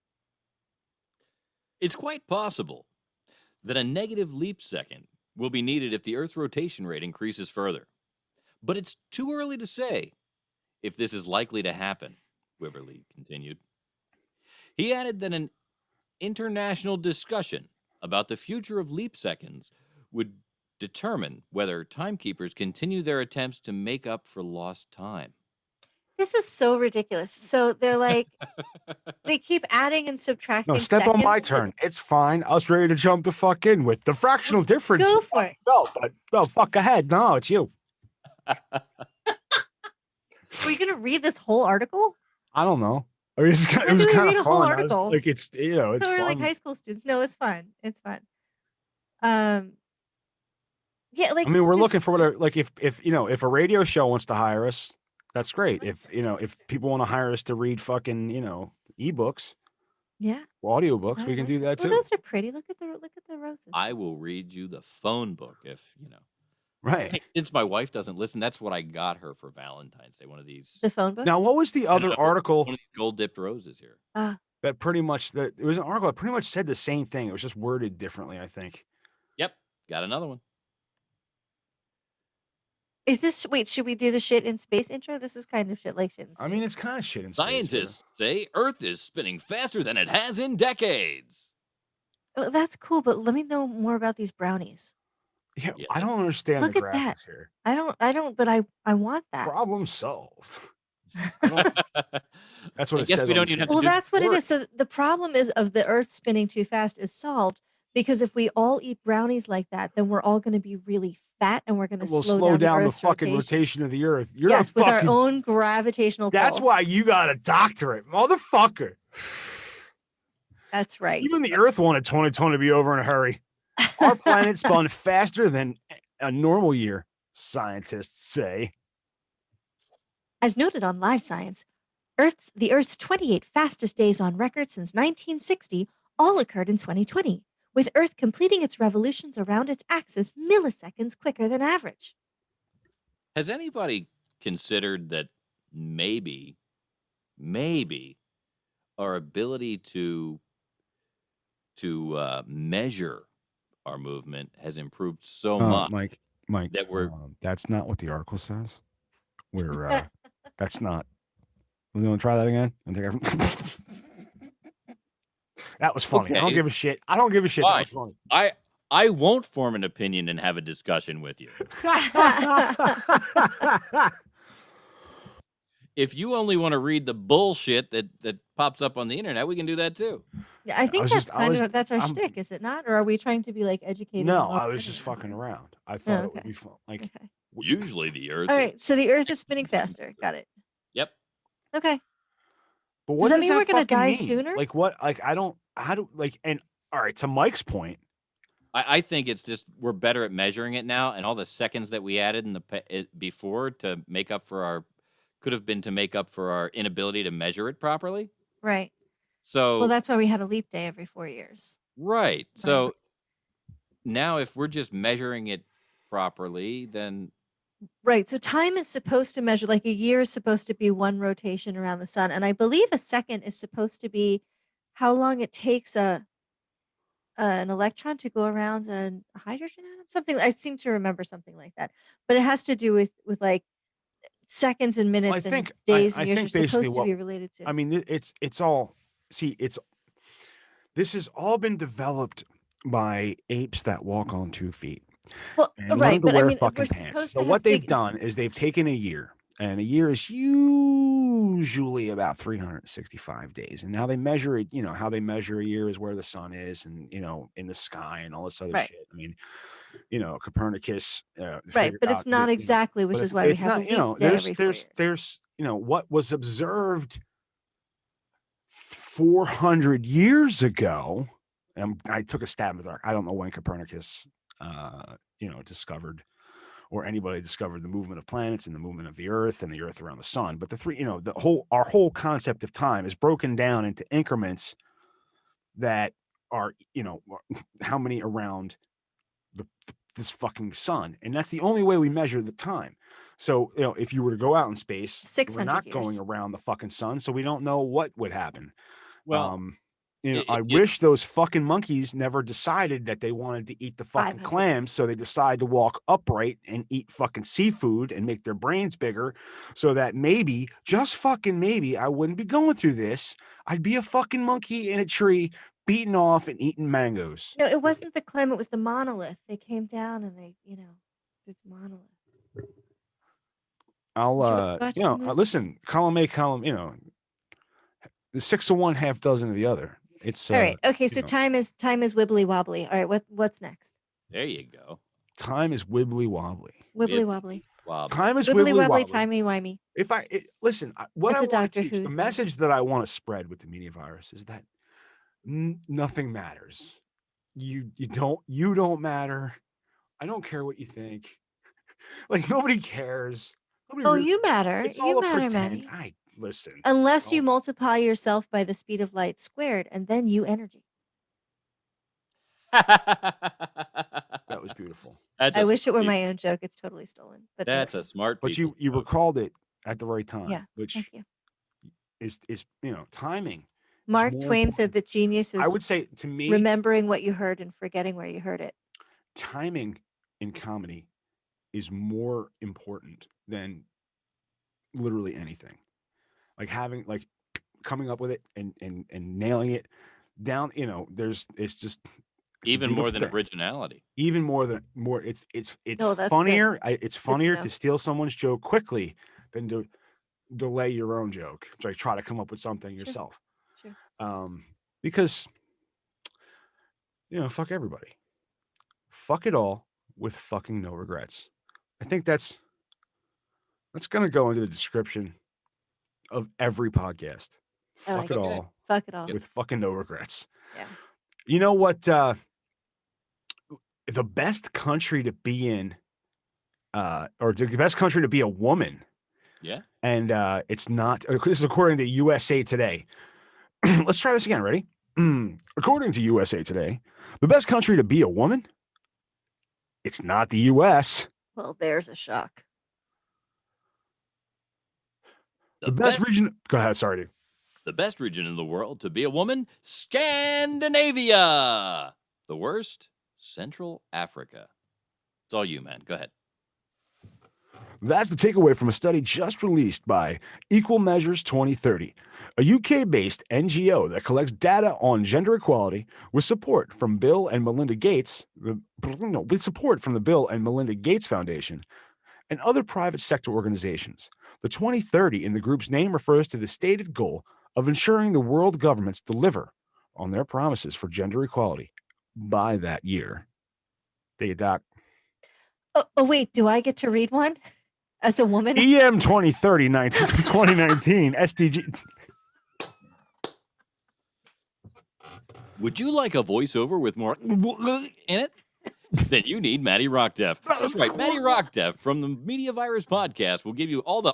It's quite possible that a negative leap second will be needed if the Earth's rotation rate increases further. But it's too early to say if this is likely to happen, Wiberly continued. He added that an international discussion about the future of leap seconds would determine whether timekeepers continue their attempts to make up for lost time. This is so ridiculous. So they're like, they keep adding and subtracting No, step on my seconds turn. It's fine. I was ready to jump the fuck in with the fractional difference. Go for it. No, but no, fuck ahead. No, it's you. Are you going to read this whole article? I don't know. I mean, it When was do we kind read of a whole fun. I was article? like, it's, you know, it's So we're fun. like high school students. No, it's fun. It's fun. Yeah, like I mean, we're looking this- for whatever, like if, you know, if a radio show wants to hire us, that's great. If, you know, if people want to hire us to read fucking, you know, ebooks Yeah. or audiobooks, we can do that Well, too. those are pretty. Look at the roses. I will read you the phone book if, you know. Right. Hey, since my wife doesn't listen, that's what I got her for Valentine's Day. One of these. The phone book. Now, what was the other article One of these gold dipped roses here. that pretty much, that it was an article that pretty much said the same thing. It was just worded differently, I think. Yep. Got another one. Is this wait? Should we do the shit in space intro? This is kind of shit like shit in space. I mean, it's kind of shit in space, Scientists say Earth is spinning faster than it has in decades. Oh, that's cool, but let me know more about these brownies. Yeah, Yeah. I don't understand Look the at that. graphics here. I don't, but I want that. Problem solved. That's what I it guess says. we on don't the even have screen. to Well, do that's what it work. is. So the problem is of the Earth spinning too fast is solved because if we all eat brownies like that, then we're all going to be really fat and we're going to We'll slow down the Earth's fucking rotation. rotation of the Earth. You're Yes, a with fucking, our own gravitational That's pull. why you got a doctorate, motherfucker. That's right. Even the Earth wanted 2020 to be over in a hurry. Our planet spun faster than a normal year, scientists say. As noted on Live Science, the Earth's 28 fastest days on record since 1960 all occurred in 2020, with Earth completing its revolutions around its axis milliseconds quicker than average. Has anybody considered that maybe our ability to measure our movement has improved so much Mike, that we're that's not what the article says. We're that's not. You want to try that again? That was funny. I don't Okay. give a shit. I don't give a shit. Fine. That was funny. I won't form an opinion and have a discussion with you. If you only want to read the bullshit that pops up on the internet, we can do that too. Yeah, I think was that's just- I kind was- of that's our I'm- shtick, is it not? Or are we trying to be like educated? No, and I was just well-read? fucking around. I thought it would okay. be fun. Like, Okay. Usually the Earth. All right. So the Earth is spinning faster. Got it. Yep. Okay. but what that does mean we're gonna fucking die mean? sooner? Like what? Like I don't. How do like? And all right, to Mike's point, I think it's just we're better at measuring it now, and all the seconds that we added in before to make up for our could have been to make up for our inability to measure it properly. Right. So Well, that's why we had a leap day every 4 years. right. So now if we're just measuring it properly, then Right. So time is supposed to measure, like a year is supposed to be one rotation around the sun. And I believe a second is supposed to be how long it takes an electron to go around a hydrogen atom. Something I seem to remember something like that. But it has to do with like seconds and minutes think- and days I and years think are basically supposed to what- be related to. I mean, it's all. See, this has all been developed by apes that walk on 2 feet. well, And right, learn to but I wear mean, we're fucking pants. supposed So to what have they've done is they've taken a year, and a year is usually about 365 days. And now they measure it. You know how they measure a year is where the sun is, and you know in the sky and all this other Right. shit. I mean, you know Copernicus. right, figured but it's out not that, exactly, which but is why we it's have a not, leap you know, day every 4 years. there's you know what was observed 400 years ago. And I took a stab in the dark. I don't know when Copernicus, discovered, or anybody discovered the movement of planets and the movement of the Earth and the Earth around the sun. But our whole concept of time is broken down into increments that are, how many around this fucking sun, and that's the only way we measure the time. So, if you were to go out in space, we're 600 not going years. around the fucking sun, so we don't know what would happen. Well, I wish those fucking monkeys never decided that they wanted to eat the fucking 500 clams, so they decide to walk upright and eat fucking seafood and make their brains bigger, so that maybe, just fucking maybe, I wouldn't be going through this. I'd be a fucking monkey in a tree, beaten off and eating mangoes. No, it wasn't the clam, it was the monolith. They came down and they, this monolith. I'll, Did you watch the movie? listen, column A, column, the 6 of one, half dozen of the other. It's all right. Okay, so know. time is wibbly wobbly. All right, what's next? There you go. Time is wibbly wobbly. Wibbly wobbly. Time is Wibbly wibbly wobbly, wobbly. timey wimey. Listen, what It's I a want Doctor to teach, Who the thing. message that I want to spread with the media virus is that nothing matters. You don't matter. I don't care what you think. Like, nobody cares. Nobody Oh, really, you matter. it's You all a matter, pretend. Matty. Listen. Unless you multiply yourself by the speed of light squared, and then you energy. That was beautiful. I wish it were my own joke. It's totally stolen. But That's a smart. But you recalled it at the right time. Yeah, which thank you. is timing. Mark more Twain said important. that genius is, I would say, to me, remembering what you heard and forgetting where you heard it. timing in comedy is more important than literally anything. Like coming up with it and nailing it down. It's even a more beautiful than thing. originality. Even more. It's Oh, that's funnier. good. It's Good to funnier know. to steal someone's joke quickly than to delay your own joke. Like, try to come up with something yourself. Sure. Because fuck everybody. Fuck it all with fucking no regrets. I think that's gonna go into the description of every podcast. I Fuck like it it. all Fuck it all. with fucking no regrets. Yeah. You know what? The best country to be in, or the best country to be a woman. Yeah. And it's not. This is according to USA Today. Let's try this again. Ready? According to USA Today, the best country to be a woman. It's not the U.S. Well, there's a shock. The best region. Go ahead. Sorry, dude. The best region in the world to be a woman, Scandinavia. The worst, Central Africa. It's all you, man. Go ahead. That's the takeaway from a study just released by Equal Measures 2030, a UK-based NGO that collects data on gender equality with support from Bill and Melinda Gates, with support from the Bill and Melinda Gates Foundation, and other private sector organizations. The 2030 in the group's name refers to the stated goal of ensuring the world governments deliver on their promises for gender equality by that year. Take it, Doc. Oh, wait. Do I get to read one? As a woman? EM 2030, 2019, SDG. Would you like a voiceover with more in it? Then you need Matty Rockdeff. That's right, Matty Rockdeff from the Media Virus Podcast will give you all the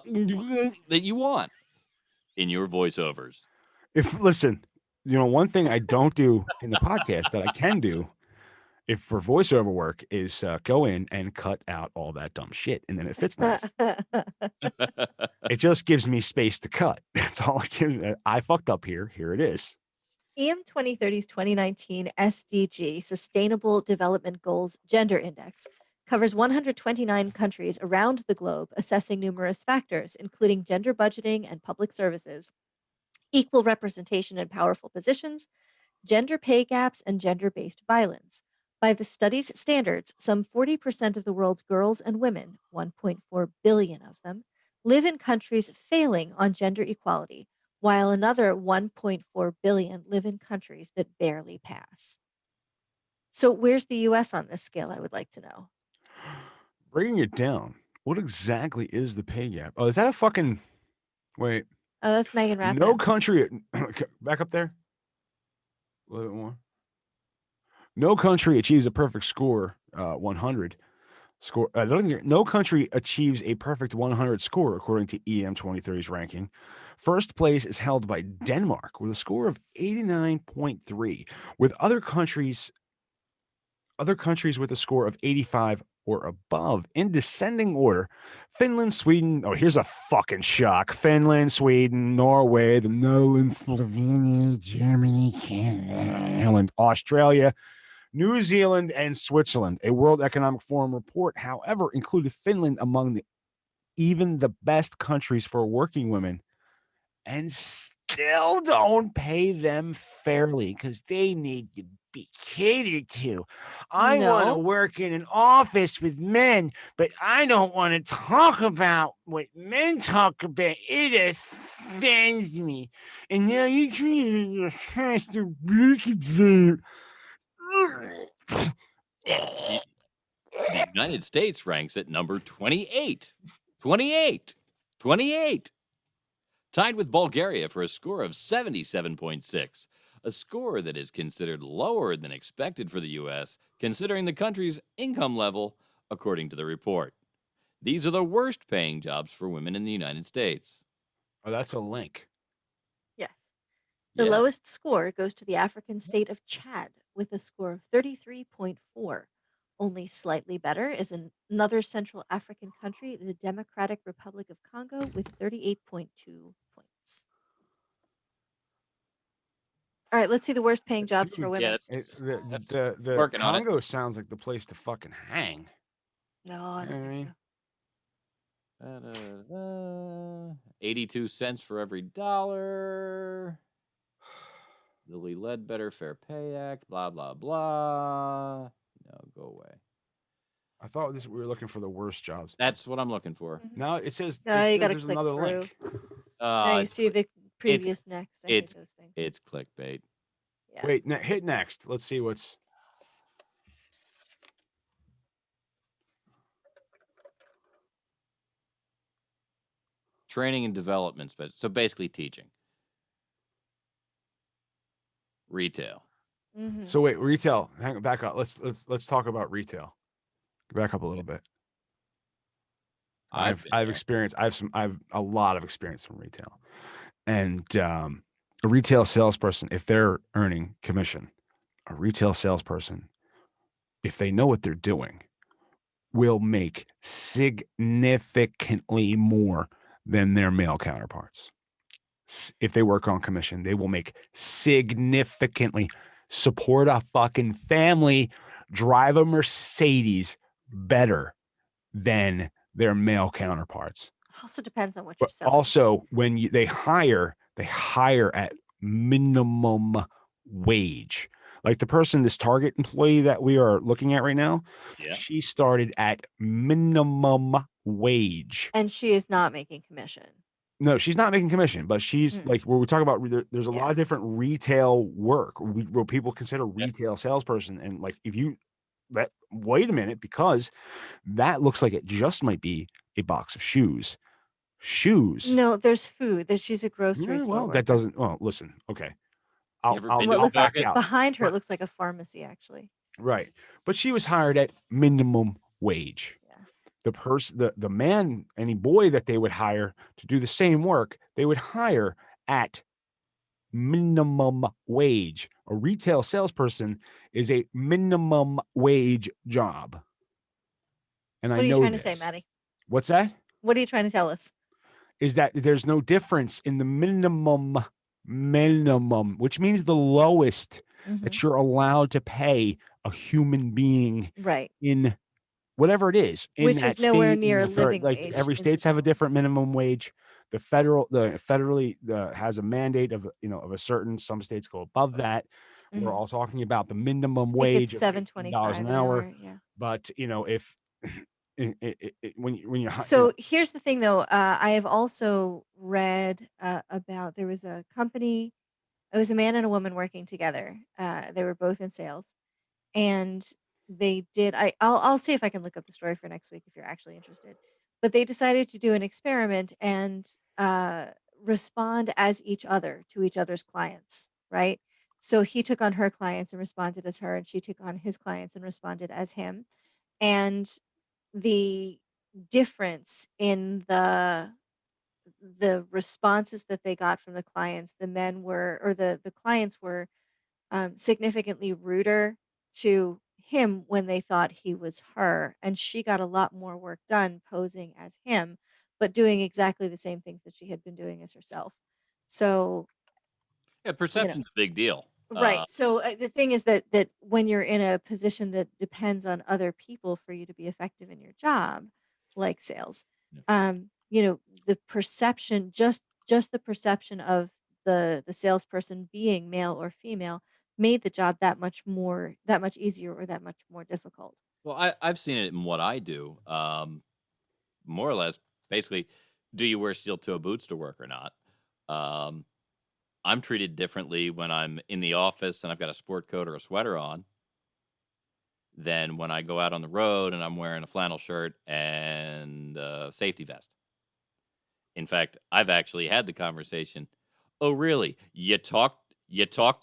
that you want in your voiceovers. Listen, one thing I don't do in the podcast that I can do for voiceover work is go in and cut out all that dumb shit, and then it fits nice. It just gives me space to cut. That's all it gives me. I fucked up here. Here it is. EM 2030's 2019 SDG, Sustainable Development Goals Gender Index, covers 129 countries around the globe, assessing numerous factors, including gender budgeting and public services, equal representation in powerful positions, gender pay gaps, and gender-based violence. By the study's standards, some 40% of the world's girls and women, 1.4 billion of them, live in countries failing on gender equality, while another 1.4 billion live in countries that barely pass. So where's the U.S. on this scale, I would like to know? Breaking it down, what exactly is the pay gap? Oh, is that a fucking... Wait. Oh, that's Megan Rapinoe. No country... Back up there. A little bit more. No country achieves a perfect score, 100. No country achieves a perfect 100 score, according to EM 2030's ranking. First place is held by Denmark with a score of 89.3, with other countries Other countries with a score of 85 or above in descending order: Finland, Sweden. Oh, here's a fucking shock. Finland, Sweden, Norway, the Netherlands, Slovenia, Germany, Canada, Australia, New Zealand, and Switzerland. A World Economic Forum report, however, included Finland among even the best countries for working women, and still don't pay them fairly because they need to be catered to. I want to No. work in an office with men, but I don't want to talk about what men talk about. It offends me. And now you created your hashtag. The United States ranks at number 28. 28. 28. Tied with Bulgaria for a score of 77.6, a score that is considered lower than expected for the U.S., considering the country's income level, according to the report. These are the worst paying jobs for women in the United States. Oh, that's a link. Yes. The Yeah. lowest score goes to the African state of Chad with a score of 33.4. Only slightly better is another Central African country, the Democratic Republic of Congo, with 38.2 points. All right, let's see the worst paying jobs for women. Yeah, The Working on it. Congo sounds like the place to fucking hang. No, I You know don't what I think mean? so. 82 cents for every dollar. Lilly Ledbetter Fair Pay Act, blah, blah, blah. No, go away. I thought we were looking for the worst jobs. That's what I'm looking for. Now it says, No, you gotta there's click another through. link. Now you see the previous next. I hate those things. It's clickbait. Yeah. Wait, hit next. Let's see what's. Training and development, so basically teaching. Retail. Mm-hmm. So wait, retail. Hang on, back up. Let's talk about retail. Back up a little bit. I've experience. I've a lot of experience in retail, and a retail salesperson, if they're earning commission, a retail salesperson, if they know what they're doing, will make significantly more than their male counterparts. If they work on commission, they will make significantly, support a fucking family, drive a Mercedes better than their male counterparts. Also depends on what you're But selling. also, when they hire at minimum wage. Like the person, this Target employee that we are looking at right now, she started at minimum wage. And she is not making commission. No, she's not making commission, but she's like, where we talk about, there's a lot of different retail work where people consider retail salesperson. And like, if you wait a minute, because that looks like it just might be a box of shoes. No, there's food. She's a grocery store. Well, that doesn't. Well, listen. Okay, I'll back out. Behind her, it looks like a pharmacy, actually. Right, but she was hired at minimum wage. Yeah. The man, any boy that they would hire to do the same work, they would hire at minimum wage. A retail salesperson is a minimum wage job. And what are you trying to say, Matty? What's that? What are you trying to tell us? Is that there's no difference in the minimum, which means the lowest that you're allowed to pay a human being, right, in whatever it is, in which that is nowhere state, near living living wage. wage. Every states have a different minimum wage. The federally has a mandate of a certain. Some states go above that. We're all talking about the minimum wage of $7.25 an hour. Yeah. But if when you're so here's the thing, though. I have also read about, there was a company. It was a man and a woman working together. They were both in sales, and they did. I'll see if I can look up the story for next week if you're actually interested. But they decided to do an experiment and respond as each other to each other's clients, right? So he took on her clients and responded as her, and she took on his clients and responded as him. And the difference in the responses that they got from the clients, the men were, or the clients were significantly ruder to him when they thought he was her, and she got a lot more work done posing as him, but doing exactly the same things that she had been doing as herself. So, Yeah, you know, perception's a big deal. right. So the thing is that when you're in a position that depends on other people for you to be effective in your job, like sales, Yeah. the perception, just the perception of the salesperson being male or female made the job that much easier or that much more difficult. Well, I've seen it in what I do. More or less, basically, do you wear steel-toe boots to work or not? Um, I'm treated differently when I'm in the office and I've got a sport coat or a sweater on than when I go out on the road and I'm wearing a flannel shirt and a safety vest. In fact, I've actually had the conversation. Oh, really? You talked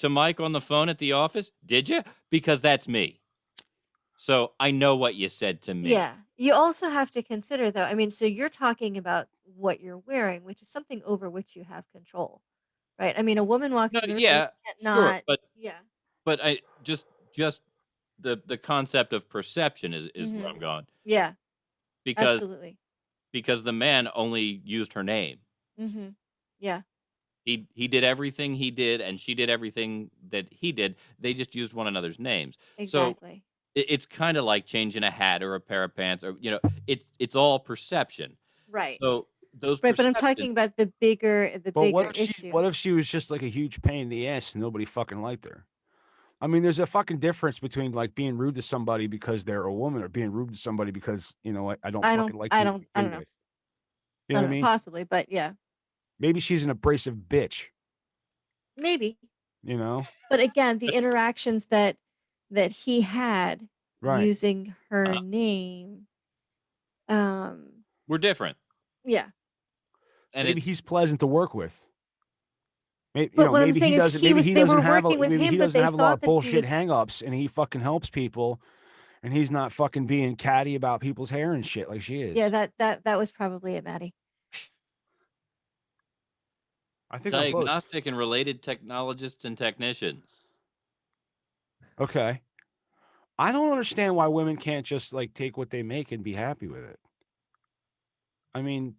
to Mike on the phone at the office? Did you? Because that's me. So I know what you said to me. Yeah. You also have to consider, though, I mean, so you're talking about what you're wearing, which is something over which you have control, right? I mean, a woman walks No, in the room, you yeah, can't sure, not, yeah. but I just the concept of perception is where I'm going Yeah, because absolutely. the man only used her name. Yeah, He did everything he did, and she did everything that he did. They just used one another's names. So exactly. it's kind of like changing a hat or a pair of pants, or it's all perception. Right. So those Right, but I'm perceptions. talking about the bigger But issue. what if she was just like a huge pain in the ass and nobody fucking liked her? I mean, there's a fucking difference between like being rude to somebody because they're a woman or being rude to somebody because, I don't fucking like you to I begin don't know. with. You know what I mean? Possibly, but yeah, Maybe she's an abrasive bitch, maybe. you know? But again, the interactions that he had Right. using her name, We're different, yeah. and Maybe it's he's pleasant to work with. Maybe, But what I'm maybe he saying is doesn't. Maybe he they doesn't were have a. working with Maybe he him, but doesn't they have a lot thought of that he bullshit was, hangups, and he fucking helps people, and he's not fucking being catty about people's hair and shit like she is. yeah, that was probably it, Matty. I think I'm close. diagnostic and related technologists and technicians. Okay. I don't understand why women can't just like take what they make and be happy with it. I mean,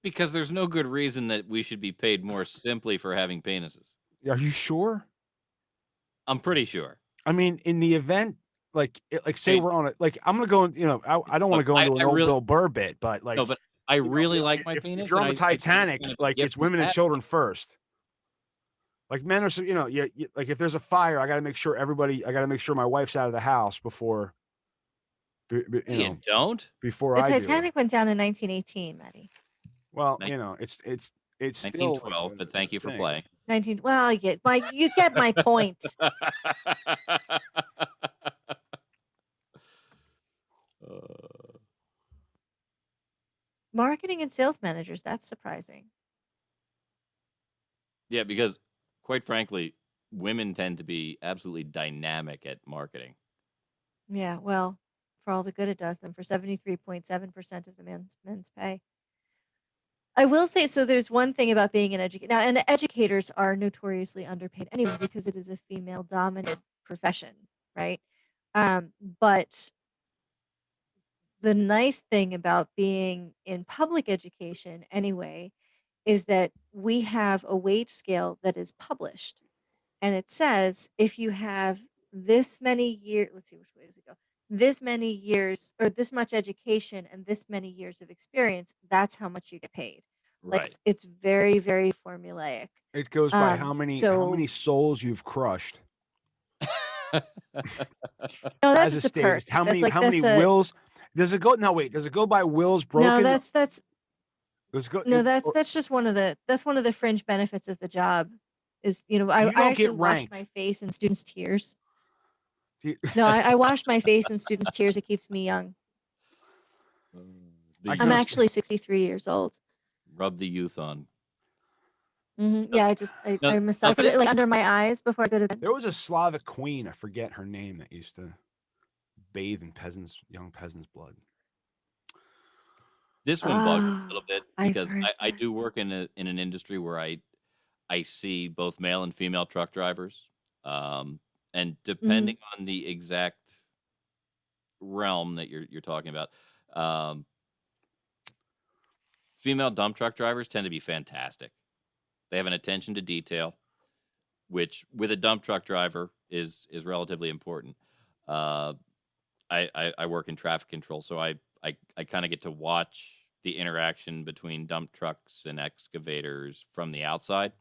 Because there's no good reason that we should be paid more simply for having penises. are you sure? I'm pretty sure. I mean, in the event, say Hey, we're on it, I'm gonna go. I don't want to look, go into an I old really Bill Burr bit, but no, but I really like my if penis, you're and on the I think it's Titanic, kind of a like gift it's from women and God. children first. Like men are, like if there's a fire, I got to make sure my wife's out of the house before, You don't. The I do. Titanic went down in 1918, Matty. Well, Nin- it's still like 1912, but thank you for thing. playing. 19. Well, you get my point. Marketing and sales managers, that's surprising. Yeah, because quite frankly, women tend to be absolutely dynamic at marketing. Yeah, well, for all the good it does them, for 73.7% of the men's pay. I will say, so there's one thing about being an educator. Now, and educators are notoriously underpaid anyway because it is a female-dominant profession, right? But the nice thing about being in public education anyway is that we have a wage scale that is published. And it says if you have this many years, let's see, which way does it go? This many years or this much education and this many years of experience, that's how much you get paid. Like Right. it's very, very formulaic. It goes by how many souls you've crushed. No, that's As just a a perk. statist, how That's many wills? Does it go? No, wait. Does it go by wills broken? No, that's Does it go? no, that's just one of the fringe benefits of the job. Is You I don't actually get wash ranked. my face in students' tears. No, I wash my face in students' tears. It keeps me young. I'm actually 63 years old. Rub the youth on. Yeah, I massage it like under my eyes before I go to bed. There was a Slavic queen, I forget her name, that used to bathe in young peasants' blood. This one bugs me a little bit I've because heard I that. do work in an industry where I see both male and female truck drivers, And Mhm. depending on the exact realm that you're talking about, um, female dump truck drivers tend to be fantastic. They have an attention to detail, which with a dump truck driver is relatively important. Uh, I work in traffic control, so I kind of get to watch the interaction between dump trucks and excavators from the outside.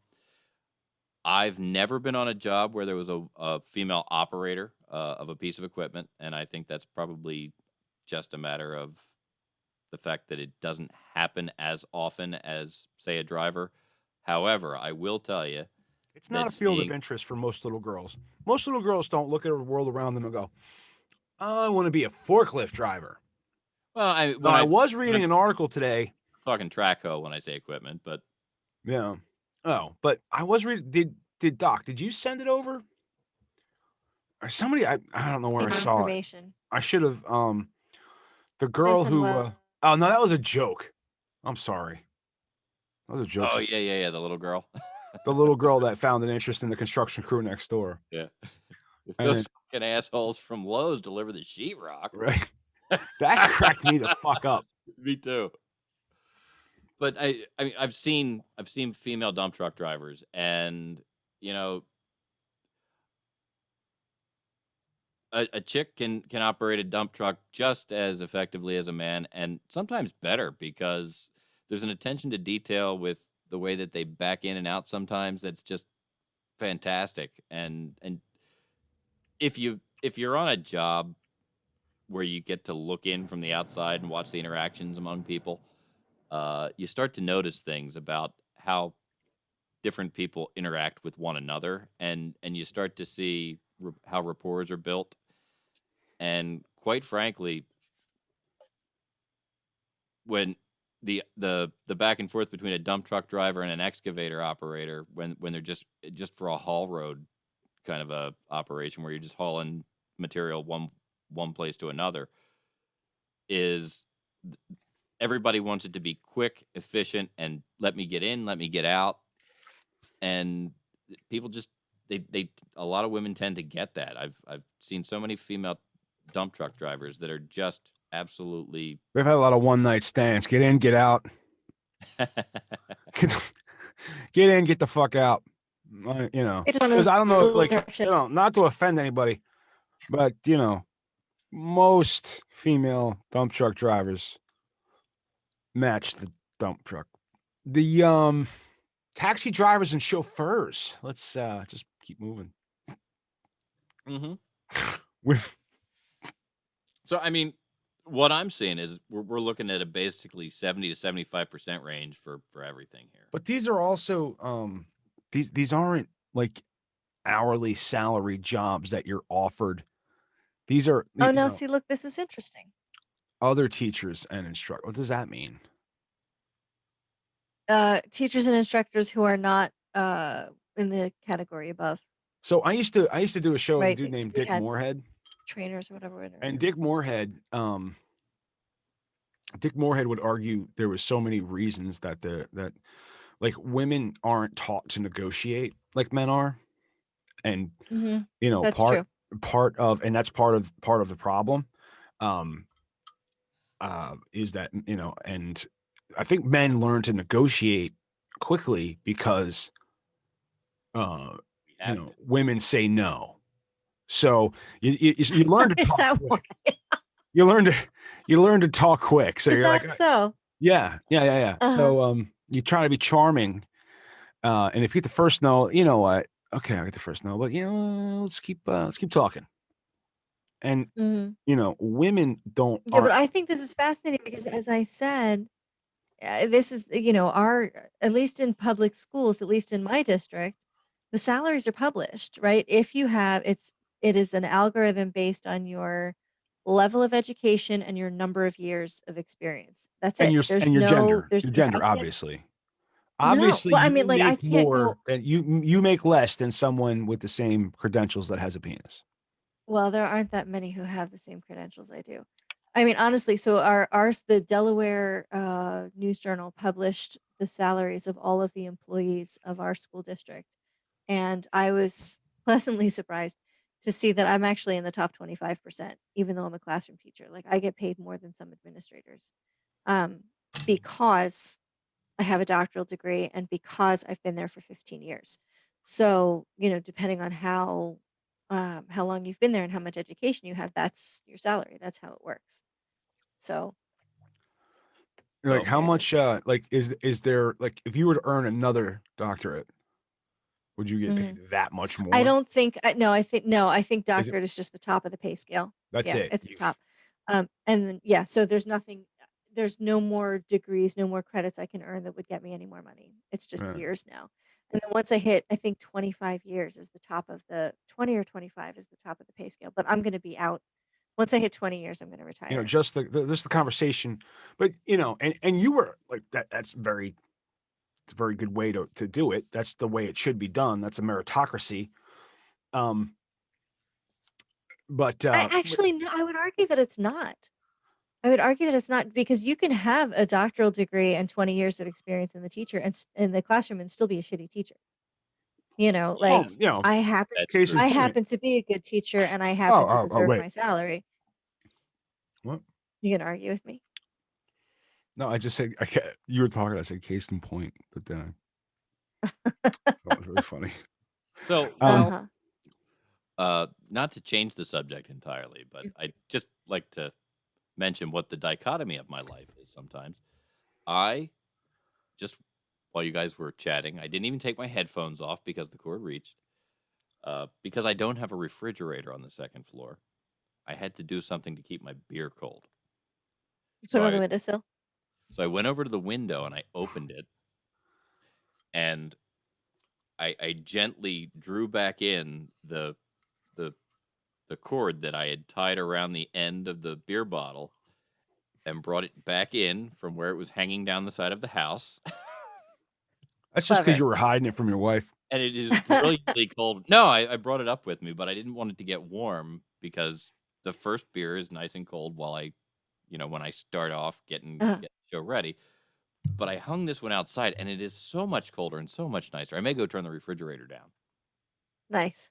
I've never been on a job where there was a female operator of a piece of equipment, and I think that's probably just a matter of the fact that it doesn't happen as often as, say, a driver. However, I will tell you It's not that a field of seeing, interest for most little girls. Most little girls don't look at the world around them and go, I want to be a forklift driver. well, Now, I was when reading I'm an article today. talking track hoe when I say equipment, but Yeah. Oh, but I was reading. Did Doc? Did you send it over? Or somebody? I don't know where I saw it. Information. I should have. The Did I girl send who. what? Oh no, that was a joke. I'm sorry. That was a joke. oh yeah, the little girl. The little girl that found an interest in the construction crew next door. Yeah. If And those fucking assholes from Lowe's deliver the sheetrock. right. That cracked me the fuck up. Me too. But I mean, I've seen female dump truck drivers, and you know, a chick can operate a dump truck just as effectively as a man, and sometimes better, because there's an attention to detail with the way that they back in and out sometimes that's just fantastic. And if you're on a job where you get to look in from the outside and watch the interactions among people, you start to notice things about how different people interact with one another, and you start to see how rapport are built. And quite frankly, when the back and forth between a dump truck driver and an excavator operator, when they're just for a haul road kind of a operation where you're just hauling material one place to another, is everybody wants it to be quick, efficient, and let me get in, let me get out. And people just they a lot of women tend to get that. I've seen so many female dump truck drivers that are just absolutely We've had a lot of one night stands. Get in, get out. Get in, get the fuck out. You know, It just on because those I don't know, like, direction. not to offend anybody, but most female dump truck drivers match the dump truck. The taxi drivers and chauffeurs. Let's just keep moving. Mm-hmm. With So I mean, what I'm seeing is we're looking at a basically 70 to 75% range for everything here. But these are also these aren't like hourly salary jobs that you're offered. These are Oh no, see, look, this is interesting. other teachers and instructors. What does that mean? Teachers and instructors who are not in the category above, So I used to do a show with a right? dude named We Dick had Moorhead. trainers or whatever. And Dick Moorhead would argue there was so many reasons that like women aren't taught to negotiate like men are. And Mm-hmm. That's true. and that's part of the problem. Is that, and I think men learn to negotiate quickly because women say no. So you learn to Is talk that quick. why? You learn to talk quick. So Is you're that like, so? yeah. Uh-huh. So you try to be charming, and if you get the first no, you know what? Okay, I get the first no, but let's keep talking. And Mm-hmm. women don't. Yeah, but I think this is fascinating because, as I said, this is our, at least in public schools, at least in my district, the salaries are published, right? If you have it is an algorithm based on your level of education and your number of years of experience. That's And it. your There's gender, no, there's, I can't, obviously. no, Obviously, well, I you mean, like, I make can't go, more than you make less than someone with the same credentials that has a penis. well, there aren't that many who have the same credentials I do. I mean, honestly, so the Delaware News Journal published the salaries of all of the employees of our school district, and I was pleasantly surprised to see that I'm actually in the top 25%, even though I'm a classroom teacher. Like I get paid more than some administrators, because I have a doctoral degree and because I've been there for 15 years. So, depending on how long you've been there and how much education you have, that's your salary. That's how it works. So, Like So how there it is. much like is there like if you were to earn another doctorate, would you get Mhm. paid that much I more? don't think I think Is it doctorate is just the top of the pay scale. that's Yeah, it? it's the top. And then so there's no more degrees, no more credits I can earn that would get me any more money. It's just years now. And then once I hit, I think 25 years is the top of the 20 or 25 is the top of the pay scale. But I'm going to be out once I hit 20 years. I'm going to retire. Just this the conversation, but and you were like that's very it's a very good way to do it. That's the way it should be done. That's a meritocracy. But Actually, no, I would argue that it's not. I would argue that it's not because you can have a doctoral degree and 20 years of experience in the classroom and still be a shitty teacher. Like I happen that's case true. in I point. happen to be a good teacher and I happen to deserve wait. my salary. What? You gonna argue with me? No, I just said you were talking. I said case in point, but then that was really funny. So not to change the subject entirely, but I just like to mention what the dichotomy of my life is sometimes. I just, while you guys were chatting, I didn't even take my headphones off because the cord reached. Because I don't have a refrigerator on the second floor, I had to do something to keep my beer cold. You put it on the windowsill? So I went over to the window and I opened it, and I gently drew back in the cord that I had tied around the end of the beer bottle and brought it back in from where it was hanging down the side of the house. That's just because you were hiding it from your wife. And it is brilliantly cold. No, I brought it up with me, but I didn't want it to get warm because the first beer is nice and cold while when I start off getting the show ready. But I hung this one outside, and it is so much colder and so much nicer. I may go turn the refrigerator down. Nice.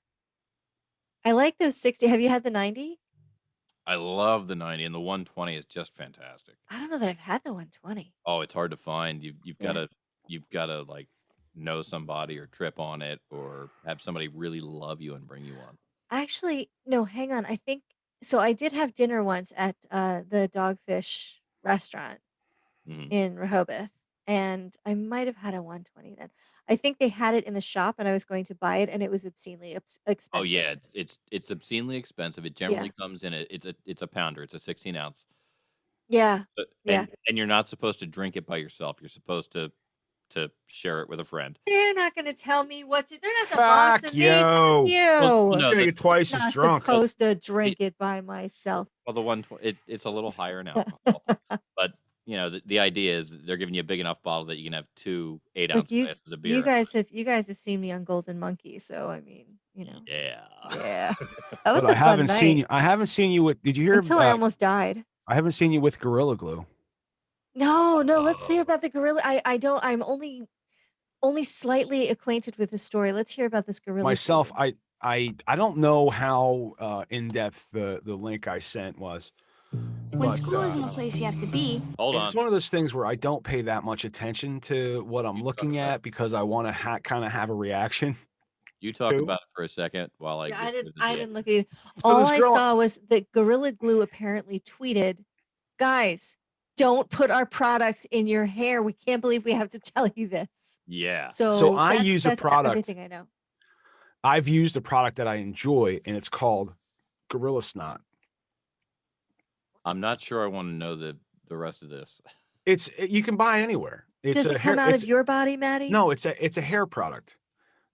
I like those 60. Have you had the 90? I love the 90, and the 120 is just fantastic. I don't know that I've had the 120. Oh, it's hard to find. You've got to like know somebody or trip on it or have somebody really love you and bring you on. Actually, no, hang on. I think so. I did have dinner once at the Dogfish restaurant in Rehoboth, and I might have had a 120 then. I think they had it in the shop, and I was going to buy it, and it was obscenely expensive. Oh yeah, it's obscenely expensive. It generally comes in it's a pounder. It's a 16 ounce. Yeah. And you're not supposed to drink it by yourself. You're supposed to share it with a friend. They're not going to tell me what to. They're not the boss of me. Fuck you. Well, I'm going to get twice as drunk. I'm supposed to drink it by myself. Well, the 120, it's a little higher in alcohol, but the idea is that they're giving you a big enough bottle that you can have 2 8-ounce glasses of beer. You guys have seen me on Golden Monkey, so I mean, Yeah. That was but a fun night. I haven't seen you with. Did you hear? Until I almost died. I haven't seen you with Gorilla Glue. No. Let's hear about the gorilla. I don't. I'm only slightly acquainted with the story. Let's hear about this gorilla. Myself, glue. I don't know how in depth the link I sent was. When school isn't a place you have to be. Hold on. It's one of those things where I don't pay that much attention to what I'm looking at because I want to kind of have a reaction. You talk about it for a second while I. I didn't look at it. All I saw was that Gorilla Glue apparently tweeted, "Guys, don't put our products in your hair. We can't believe we have to tell you this." Yeah. So I use a product. Everything I know. I've used a product that I enjoy, and it's called Gorilla Snot. I'm not sure I want to know the rest of this. You can buy anywhere. Does it come out of your body, Matty? No, it's a hair product.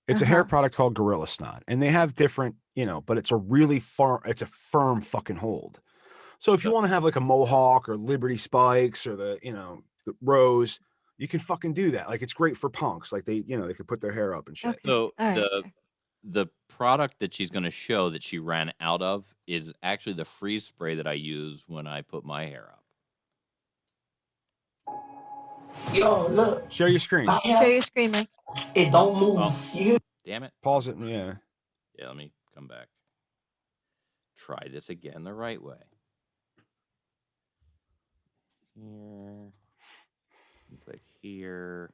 It's a hair product called Gorilla Snot, and they have different, but it's a really firm fucking hold. So if you want to have like a mohawk or Liberty spikes or the rose, you can fucking do that. Like it's great for punks. Like they could put their hair up and shit. Okay. So right. the product that she's going to show that she ran out of is actually the freeze spray that I use when I put my hair up. Yo, look. Share your screen. Share your screen, Mike. It don't move. Damn it. Pause it. Yeah. Okay, let me come back. Try this again the right way. Here. Click here.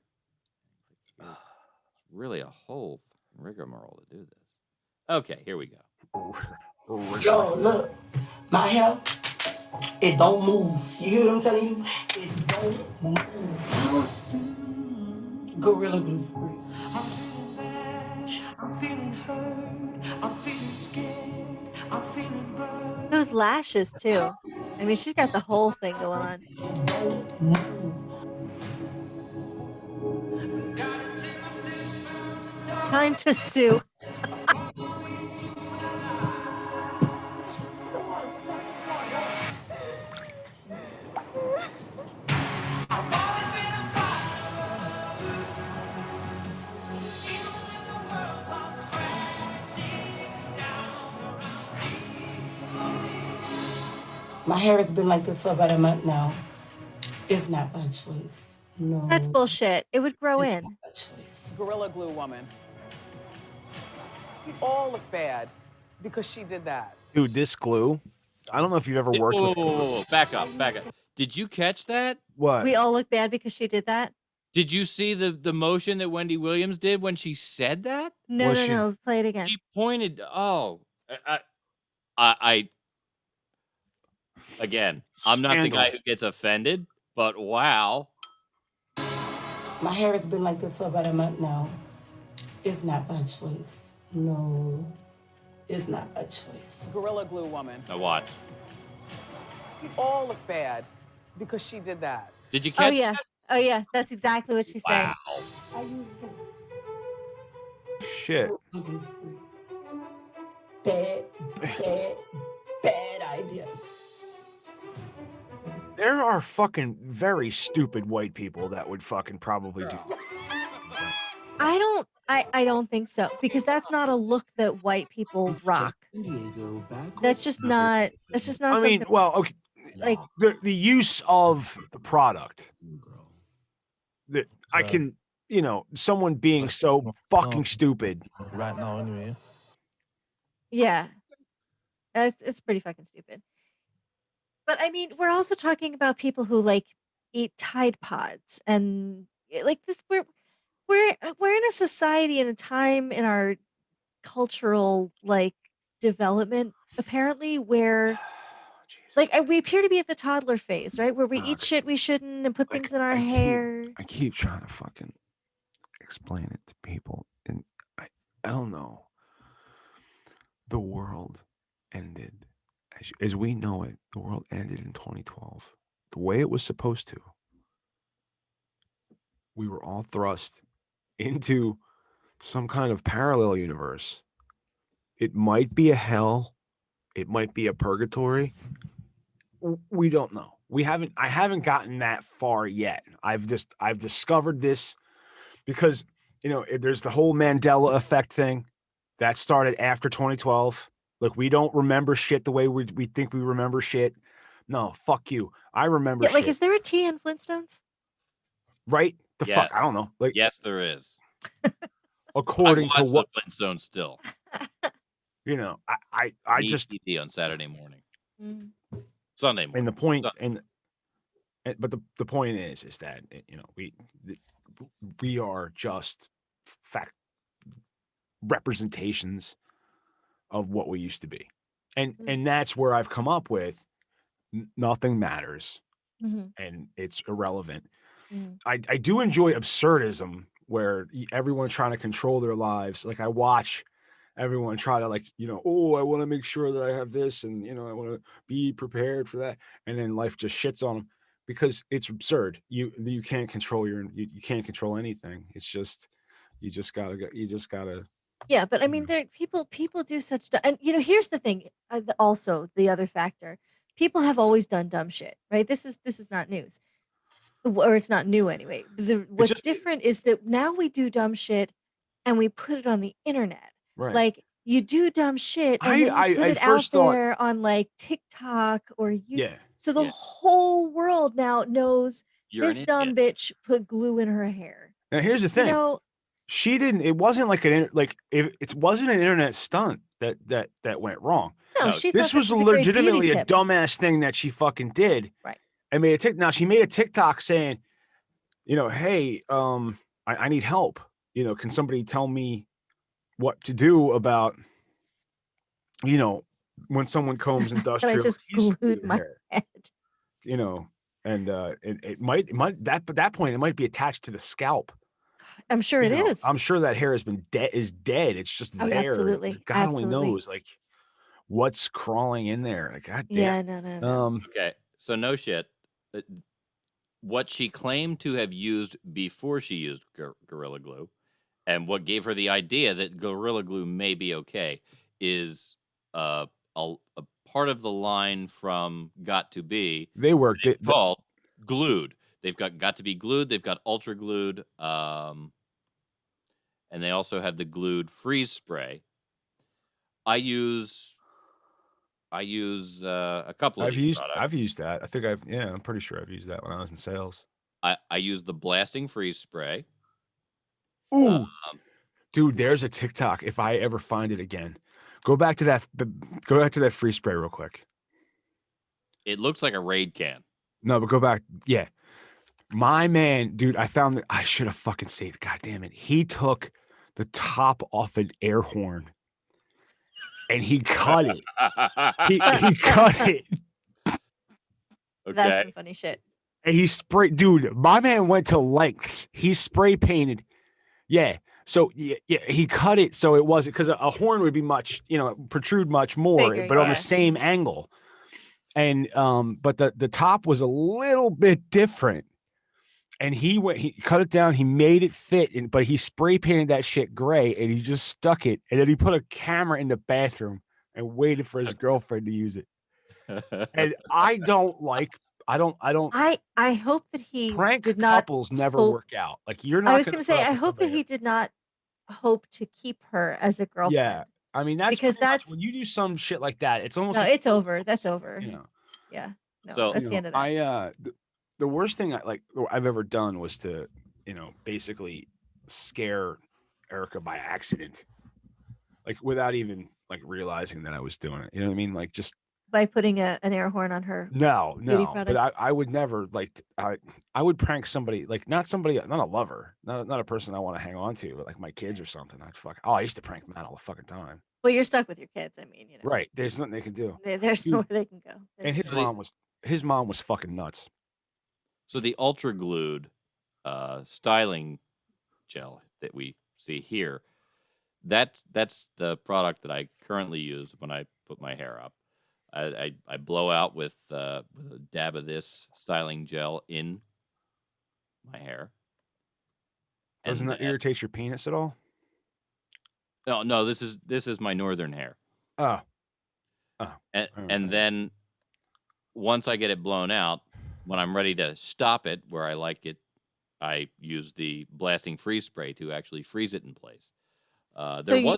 Click here. It's really a whole rigmarole to do this. Okay, here we go. Yo, look. My hair, it don't move. You hear what I'm telling you? It don't move. Gorilla Glue free. I'm feeling bad. I'm feeling hurt. I'm feeling scared. I'm feeling burned. Those lashes too. I mean, she's got the whole thing going on. Time to sue. My hair has been like this for about a month now. It's not my choice. No. That's bullshit. It would grow It's in. not my choice. Gorilla Glue woman. We all look bad because she did that. Dude, this glue. I don't know if you've ever worked with glue. Whoa, back up. Did you catch that? What? We all look bad because she did that? Did you see the motion that Wendy Williams did when she said that? No, Was no, she- no. Play it again. She pointed. Oh, I again, I'm not the Scandal. guy who gets offended, but wow. My hair has been like this for about a month now. It's not my choice. No. It's not my choice. Gorilla Glue woman. Now watch. We all look bad because she did that. Did you catch? Oh yeah. Oh yeah. That's exactly what she said. Wow. I use Shit. this. Bad idea. There are fucking very stupid white people that would fucking probably do that. I don't think so, because that's not a look that white people rock. That's just not I something mean, well, okay, like the use of the product. That I can, someone being so fucking stupid. Right now, anyway. yeah. It's pretty fucking stupid. But I mean, we're also talking about people who like eat Tide Pods and like this. We're in a society and a time in our cultural like development apparently where like we appear to be at the toddler phase, right? Where we eat shit we shouldn't and put things in our hair. I keep trying to fucking explain it to people, and I don't know. The world ended, as we know it. The world ended in 2012, the way it was supposed to. We were all thrust into some kind of parallel universe. It might be a hell, it might be a purgatory. We don't know. I haven't gotten that far yet. I've discovered this because there's the whole Mandela effect thing that started after 2012. Look, we don't remember shit the way we think we remember shit. No, fuck you. I remember Yeah, like shit. is there a T in Flintstones? Right? The Yeah. fuck? I don't know. Like, Yes, there is. according I to watch what the Flintstones still. I just ET on Saturday morning, Mm. Sunday morning. and the point but the point is that we are just fact representations of what we used to be, and that's where I've come up with nothing matters, and it's irrelevant. I do enjoy absurdism where everyone's trying to control their lives. Like I watch everyone try to I want to make sure that I have this, and I want to be prepared for that, and then life just shits on them because it's absurd. You can't control you can't control anything. It's just you just gotta. Yeah, but I mean, there people do such stuff, and here's the thing. Also, the other factor: people have always done dumb shit, right? This is not news, or it's not new anyway. What's different is that now we do dumb shit, and we put it on the internet. Right. Like you do dumb shit, and then you put it out first thought- there on like TikTok or YouTube. Yeah. So the whole world now knows You're this an dumb idiot. bitch put glue in her hair. Now here's the thing. She didn't. It wasn't like it wasn't an internet stunt that went wrong. No, No, she This thought was this was a great beauty legitimately a tip. dumbass thing that she fucking did. Right. I made a now she made a TikTok saying, hey, I need help. Can somebody tell me what to do about, when someone combs And I industrial just adhesive through glued your my hair, head. and it might at that point it might be attached to the scalp. I'm sure it is. I'm sure that hair has been dead. It's just Oh, there. absolutely. God only knows like what's crawling in there. Like, God damn. Yeah, no. Okay, so no shit. What she claimed to have used before she used Gorilla Glue, and what gave her the idea that Gorilla Glue may be okay, is a part of the line from Got to Be. They worked it. Called Glued. They've got to Be Glued. They've got Ultra Glued. And they also have the Glued Freeze Spray. I use a couple of these products. I've used that. I think I'm pretty sure I've used that when I was in sales. I use the Blasting Freeze Spray. Ooh, dude, there's a TikTok. If I ever find it again, go back to that freeze spray real quick. It looks like a Raid can. No, but go back. Yeah, my man, dude, I found that I should have fucking saved. God damn it, he took the top off an air horn and he cut it. he cut it. Okay. That's some funny shit. And he sprayed, dude. My man went to lengths. He spray painted. Yeah. So yeah, he cut it so it wasn't, because a horn would be much, protrude much more, Bigger, but on yeah. the same angle. And but the top was a little bit different. And he cut it down, he made it fit, but he spray painted that shit gray and he just stuck it. And then he put a camera in the bathroom and waited for his girlfriend to use it. And I hope that he prank did not couples never hope- work out. Like, you're not. I was going to say, I hope that he did not hope to keep her as a girlfriend. Yeah, I mean that's because pretty much that's when you do some shit like that. It's almost no, like, it's over. That's over. Yeah, no, So, that's the end of that. The worst thing I've ever done was to basically scare Erica by accident, like without even like realizing that I was doing it. You know what I mean? Like just By putting an air horn on her. no, beauty but products? I would never I would prank somebody, like not a lover, not a person I want to hang on to, but like my kids or something. I used to prank Matt all the fucking time. Well, you're stuck with your kids. I mean, Right? There's nothing they can do. There's nowhere they can go. And his mom was fucking nuts. So the Ultra Glued styling gel that we see here, that's the product that I currently use when I put my hair up. I blow out with a dab of this styling gel in my hair. Doesn't that irritate your penis at all? No. This is my northern hair. Oh. And then once I get it blown out, when I'm ready to stop it where I like it, I use the Blasting Freeze Spray to actually freeze it in place.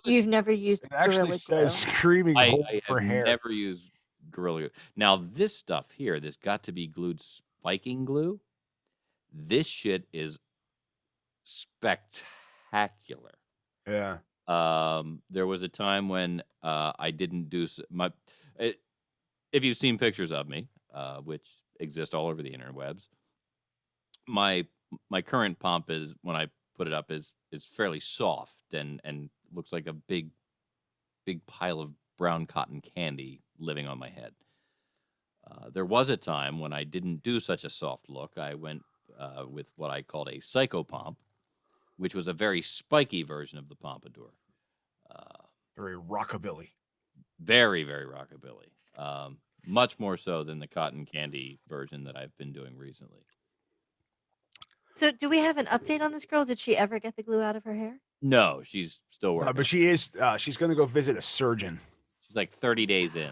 You've never used It actually Gorilla says Glue. screaming hold I for have hair. never used Gorilla Glue. Now this stuff here, this Got to Be Glued spiking glue, this shit is spectacular. Yeah. There was a time when I didn't do if you've seen pictures of me, which exist all over the interwebs, my current pomp is, when I put it up, is fairly soft and looks like a big pile of brown cotton candy living on my head. There was a time when I didn't do such a soft look. I went with what I called a psycho pomp, which was a very spiky version of the pompadour. Very rockabilly. Very, very rockabilly. Much more so than the cotton candy version that I've been doing recently. So, do we have an update on this girl? Did she ever get the glue out of her hair? No, she's still working. But she is. She's going to go visit a surgeon. She's like 30 days in.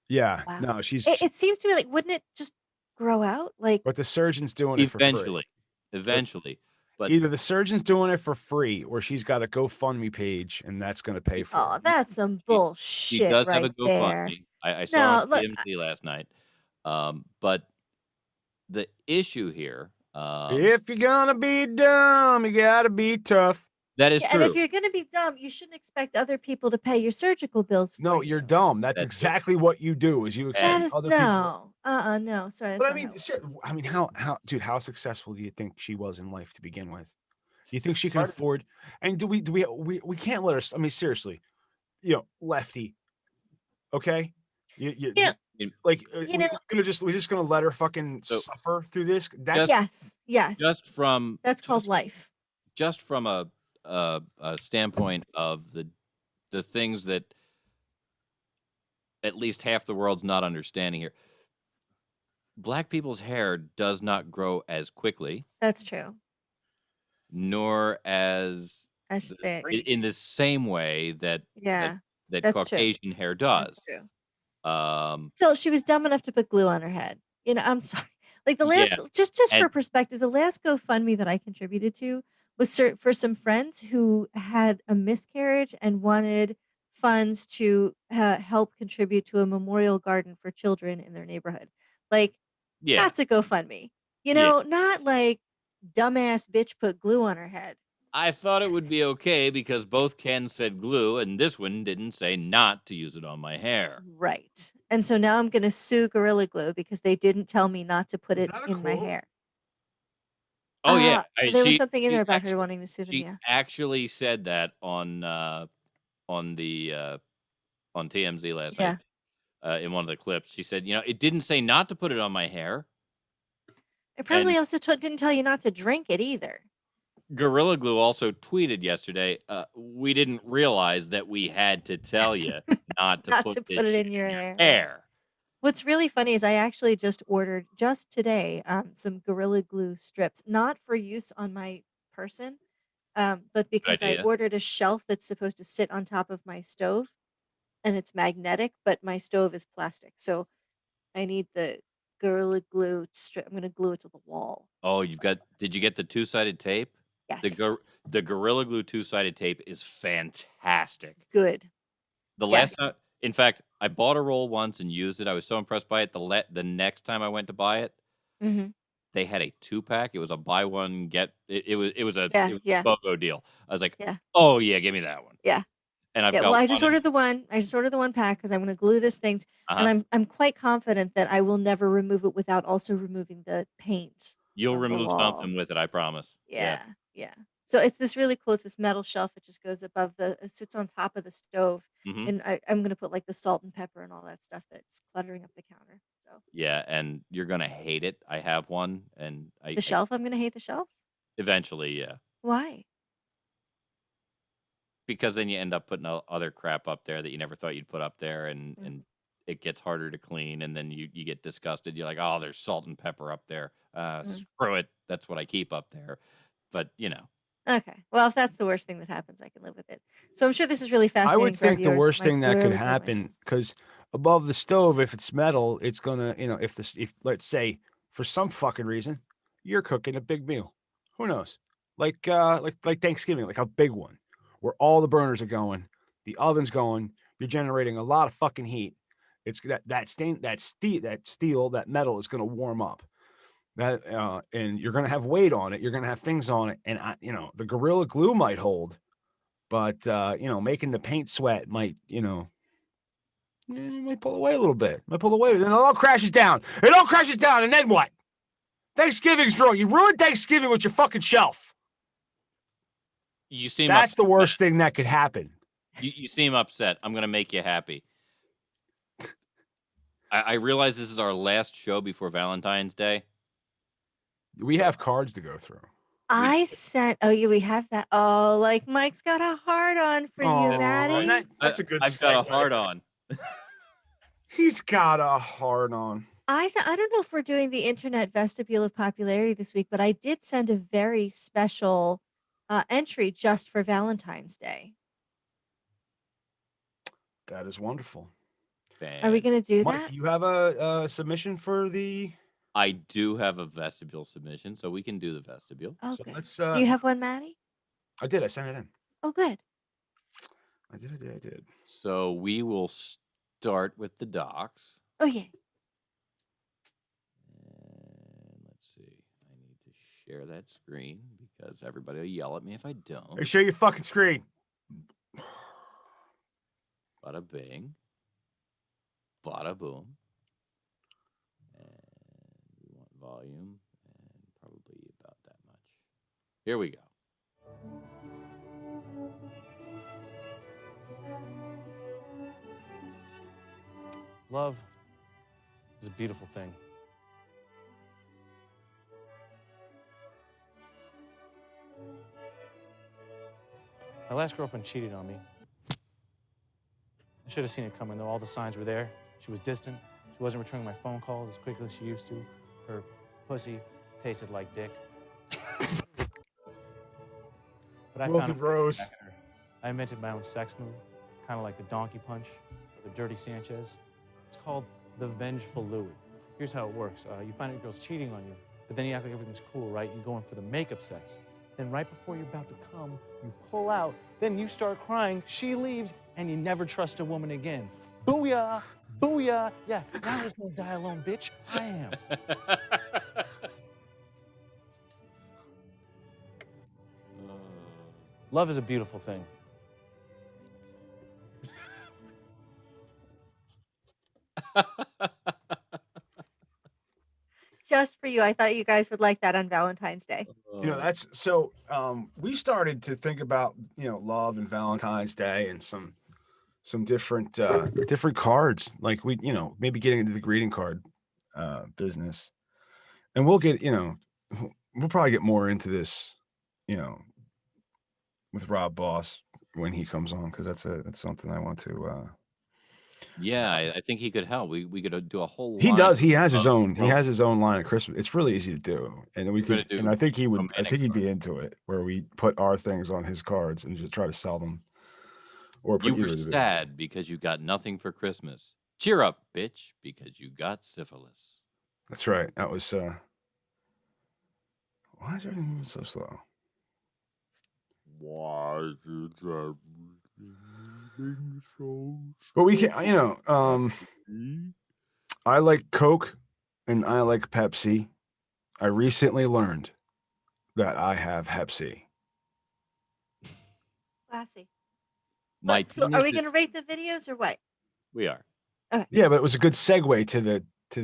Yeah. Wow. No, she's. It seems to me like, wouldn't it just grow out? Like, But the surgeon's doing it for free. Eventually. But either the surgeon's doing it for free, or she's got a GoFundMe page, and that's going to pay for it. oh, that's some bullshit she does right have a there. GoFundMe. I saw on look, TMZ last night. But the issue here. If you're gonna be dumb, you gotta be tough. That is Yeah, and if true. you're gonna be dumb, you shouldn't expect other people to pay your surgical bills for No, you. you're dumb. That's That's true. exactly what you do. Is you That expect is other people. no. No. Sorry, that's But I not mean, how it ser- works. I mean, dude, how successful do you think she was in life to begin with? Do you think she can Part of- afford? And we can't let her. I mean, seriously, lefty. Okay, You know, like you know, we're just gonna let her fucking So suffer through this. That's yes. just from That's called life. just from a standpoint of the things that at least half the world's not understanding here. Black people's hair does not grow as quickly, That's true. nor as As thick. in the same way that Yeah, that that's true. Caucasian hair That's does. true. Um, So she was dumb enough to put glue on her head. I'm sorry. Like the last, yeah, just and for perspective, the last GoFundMe that I contributed to was for some friends who had a miscarriage and wanted funds to help contribute to a memorial garden for children in their neighborhood. Like yeah, that's a GoFundMe. yeah. Not like dumbass bitch put glue on her head. I thought it would be okay because both Ken said glue, and this one didn't say not to use it on my hair. Right. And so now I'm going to sue Gorilla Glue because they didn't tell me not to put Is it that a in my quote? hair. Oh yeah, There was she something in she there about actually, her wanting to sue them. she Yeah. actually said that on the on TMZ last Yeah. night in one of the clips. She said, it didn't say not to put it on my hair. It probably And also didn't tell you not to drink it either. Gorilla Glue also tweeted yesterday, we didn't realize that we had to tell you not to Not put to this put it shit in your in your hair. hair. What's really funny is I actually just ordered just today some Gorilla Glue strips, not for use on my person, but because I idea. ordered a shelf that's supposed to sit on top of my stove, and it's magnetic, but my stove is plastic, so I need the Gorilla Glue strip. I'm gonna glue it to the wall. Oh, did you get the two-sided tape? Yes. The Gorilla Glue two-sided tape is fantastic. Good. The Yes. last time, in fact, I bought a roll once and used it. I was so impressed by it. The next time I went to buy it, Mhm. they had a 2-pack. It was a buy one get. It was a Yeah. BOGO deal. I was like, Yeah. oh yeah, give me that one. Yeah. And I've Yeah, well, got I one. just ordered the one. I just ordered the one pack because I'm gonna glue this thing, and Uh-huh. I'm quite confident that I will never remove it without also removing the paint You'll of the remove wall. something with it, I promise. Yeah. So it's this really cool. It's this metal shelf. It just goes above it sits on top of the stove, Hmm. and I'm gonna put like the salt and pepper and all that stuff that's cluttering up the counter. So Yeah, and you're gonna hate it. I have one, and the shelf, I'm gonna hate the shelf. eventually, yeah, Why? because then you end up putting other crap up there that you never thought you'd put up there, Mm. and it gets harder to clean, and then you get disgusted. You're like, oh, there's salt and pepper up there. Screw it. That's what I keep up there. But Okay. Well, if that's the worst thing that happens, I can live with it. So I'm sure this is really I fascinating would for our think the viewers. worst My thing that could Gorilla Glue my happen, because above the stove, if it's metal, it's gonna, if let's say for some fucking reason you're cooking a big meal, who knows, like Thanksgiving, like a big one, where all the burners are going, the oven's going, you're generating a lot of fucking heat. It's that steel, that metal is gonna warm up. That and you're gonna have weight on it. You're gonna have things on it, and the Gorilla Glue might hold. But making the paint sweat might, might pull away a little bit. Might pull away. Then it all crashes down. It all crashes down, and then what? Thanksgiving's ruined. You ruined Thanksgiving with your fucking shelf. you seem That's the upset. worst thing that could happen. You seem upset. I'm gonna make you happy. I realize this is our last show before Valentine's Day. We have cards to go through. I sent. Oh, yeah, we have that. Oh, like Mike's got a heart on for you, Matty. That's a good I've got a segue. heart on. He's got a heart on. I don't know if we're doing the internet vestibule of popularity this week, but I did send a very special entry just for Valentine's Day. That is wonderful. Are we going to do Mike, that? do you have a submission for the? I do have a vestibule submission, so we can do the vestibule. Oh, So good. let's, Do you have one, Matty? I did. I sent it in. Oh, good. I did. So we will start with the docs. Oh, yeah. And let's see. I need to share that screen because everybody will yell at me if I don't. Hey, share your fucking screen. Bada bing. Bada boom. And we want volume and probably about that much. Here we go. Love is a beautiful thing. My last girlfriend cheated on me. I should have seen it coming, though. All the signs were there. She was distant. She wasn't returning my phone calls as quickly as she used to. Her pussy tasted like dick. But I Wilted found Rose. I invented my own sex move, kind of like the donkey punch or the dirty Sanchez. It's called the vengeful Louis. Here's how it works. You find out your girl's cheating on you, but then you act like everything's cool, right? You go in for the makeup sex. Then right before you're about to come, you pull out, then you start crying, she leaves, and you never trust a woman again. Booyah! Booyah! Yeah, now you're gonna die alone, bitch. I am. Love is a beautiful thing. Just for you. I thought you guys would like that on Valentine's Day. That's so. We started to think about love and Valentine's Day and some different different cards. Like we maybe getting into the greeting card business, and we'll get we'll probably get more into this with Rob Boss when he comes on because that's something I want to. Yeah, I think he could help. We could do a whole. He line does. He has his of own. He rom- has his own line of Christmas. It's really easy to do, and then we We're gonna could. do And I think he would. I romantic think he'd be into it, where we put our things on his cards and just try to sell them, or You put were sad because you got nothing for Christmas. Cheer up, bitch, because you got syphilis. That's right. That was. Why is everything moving so slow? Why is everything so? But we can. I like Coke, and I like Pepsi. I recently learned that I have Hep C. Classy. My So are penis we is- going to rate the videos or what? We are. Yeah, but it was a good segue to the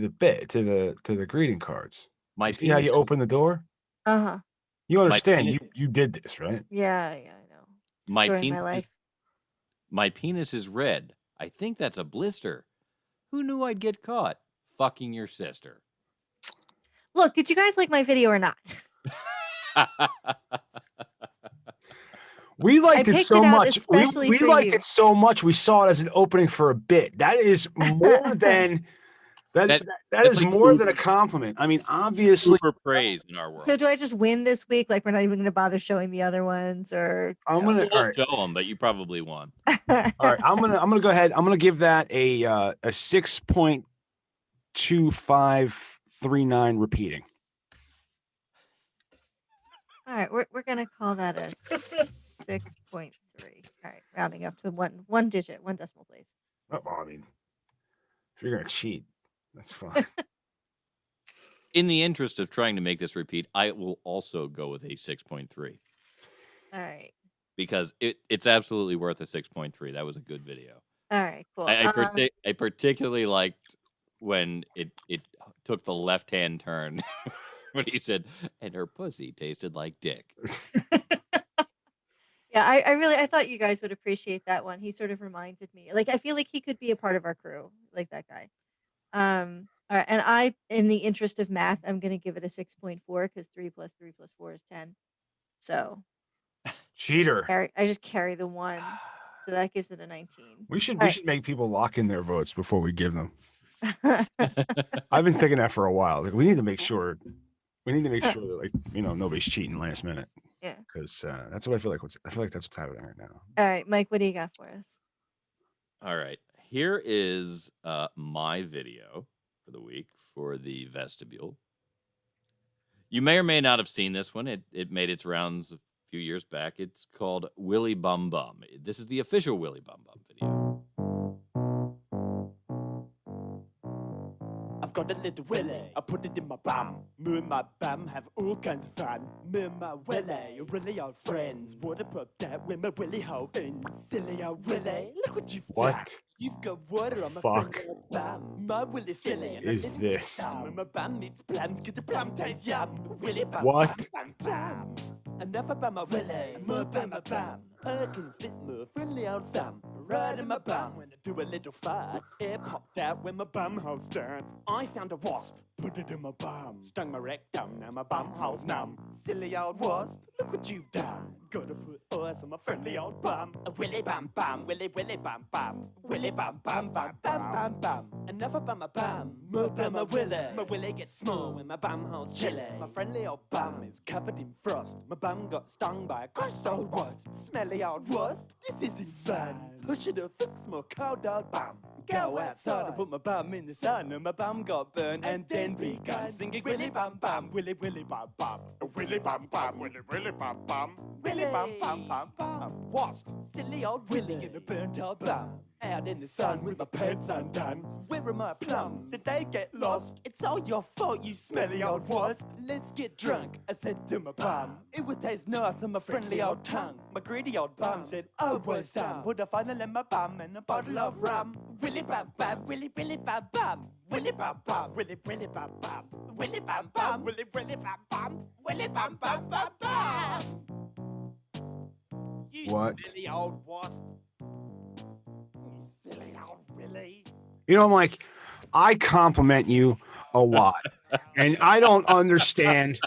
bit to the greeting cards. My See how you penis- open the door? Uh-huh. You understand? penis- You did this, right? Yeah, I know. My Story of penis. my life. My penis is red. I think that's a blister. Who knew I'd get caught fucking your sister? Look, did you guys like my video or not? We liked it picked so it out much. especially We for liked you. it so much. We saw it as an opening for a bit. That is more than that that's is like more than a uber- compliment. I mean, obviously, Super praise in our world. So do I just win this week? Like we're not even going to bother showing the other ones, or I'm gonna. All We'll right, show them, but you probably won. all right. I'm gonna go ahead. I'm gonna give that a 6.2539 repeating. All right, we're going to call that a 6.3. All right, rounding up to one digit, one decimal place. Well, I mean, if you're gonna cheat, that's fine. In the interest of trying to make this repeat, I will also go with a 6.3 All right. because it's absolutely worth a 6.3. That was a good video. All right, cool. I particularly liked when it took the left-hand turn when he said, and her pussy tasted like dick. Yeah, I thought you guys would appreciate that one. He sort of reminded me. Like I feel like he could be a part of our crew, like that guy. All right, and in the interest of math, I'm going to give it a 6.4 because 3 + 3 + 4 is 10. So Cheater. I just carry the 1, so that gives it a 19. We should All right. should make people lock in their votes before we give them. I've been thinking that for a while. Like we need to make sure that like nobody's cheating last minute. Yeah. Because that's what I feel like. I feel like that's what's happening right now. All right, Mike, what do you got for us? All right. Here is my video for the week for the vestibule. You may or may not have seen this one. It made its rounds a few years back. It's called Willy Bum Bum. This is the official Willy Bum Bum video. I I've got a little willy, I put it in my bum. Me and my bum have all kinds of fun. Me and my willy are really old friends. Water put that with my willy hole in. Silly old willy, look what you've done. What You've got water on my fuck friendly old bum. My willy's silly and is this? when my bum meets plums, cause the plum tastes yum. Willy bum, What? bum, bum, bum. Enough about my willy, more about my bum. I can fit my friendly old thumb right in my bum. When I do a little fart, it popped out when my bum hole stands. I found a wasp, put it in my bum. Stung my rectum, now my bum hole's numb. Silly old wasp, look what you've done. Gotta put ice on my friendly old bum. A willy bum bum, willy willy bum bum. Willy bum bum bum bum bum bum. Enough about my bum, more about my willy. My willy gets small when my bum hole's chilly. My friendly old bum is covered in frost. My bum got stung by a crushed old wasp. Smelly old wasp, this isn't fun. I should have fixed my cold old bum. Go outside and put my bum in the sun, and my bum got burned and then begun singing willy bum bum, willy willy bum bum, willy bum bum, willy willy bum bum, willy bum bum bum bum. Wasp, silly old willy in a burnt old bum. Out in the sun with my pants undone. Where are my plums? Did they get lost? It's all your fault, you smelly old wasp. Let's get drunk, I said to my bum. It would taste nice on my friendly old tongue. My greedy old bum said, oh, boy, some. Put a funnel in my bum and a bottle of rum. Willy bum bum, willy willy bum bum. Willy bum bum, willy willy bum bum. Willy bum bum, willy willy bum bum. Willy bum bum bum bum. You What? silly old wasp. Silly old Willy. You know, I'm like, I compliment you a lot, and I don't understand.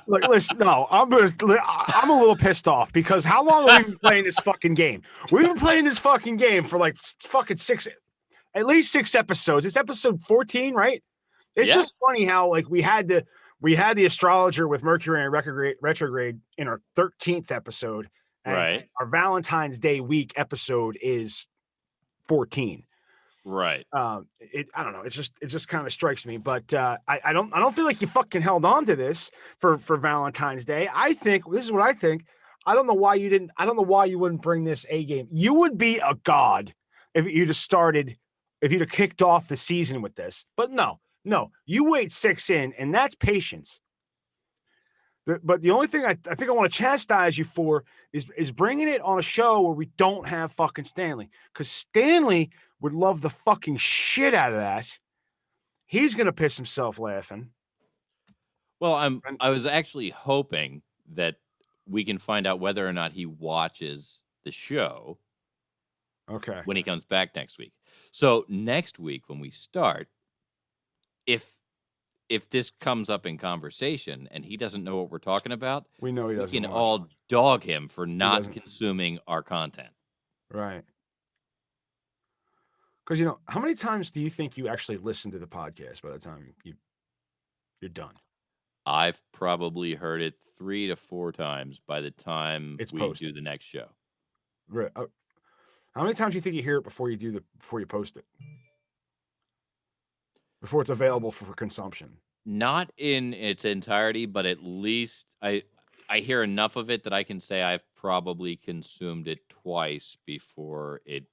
Look, listen, no, I'm a little pissed off because how long have we been playing this fucking game? We've been playing this fucking game for like fucking at least 6 episodes. It's episode 14, right? It's just funny how like we had the astrologer with Mercury and retrograde in our 13th episode, and Right. our Valentine's Day week episode is 14. Right. I don't know. It just kind of strikes me, but I don't feel like you fucking held on to this for Valentine's Day. I think this is what I think. I don't know why you didn't. I don't know why you wouldn't bring this A game. You would be a god if you'd have kicked off the season with this. But no, you wait 6 in, and that's patience. But the only thing I think I want to chastise you for is bringing it on a show where we don't have fucking Stanley, because Stanley would love the fucking shit out of that. He's gonna piss himself laughing. Well, I was actually hoping that we can find out whether or not he watches the show. Okay. When he comes back next week. So next week when we start, if this comes up in conversation and he doesn't know what we're talking about, we know he doesn't. We can all dog him for not consuming our content. Right. Because how many times do you think you actually listen to the podcast by the time you're done? I've probably heard it 3 to 4 times by the time we do the next show. Right. How many times do you think you hear it before you post it? Before it's available for consumption? Not in its entirety, but at least I hear enough of it that I can say I've probably consumed it twice before it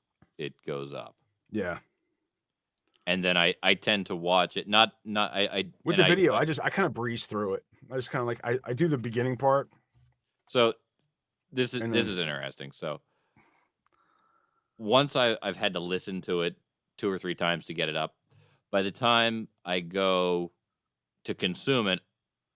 goes up. Yeah. And then I tend to watch it. Not with the video. I kind of breeze through it. I just kind of like I do the beginning part. So this is interesting. So once I've had to listen to it 2 or 3 times to get it up. By the time I go to consume it,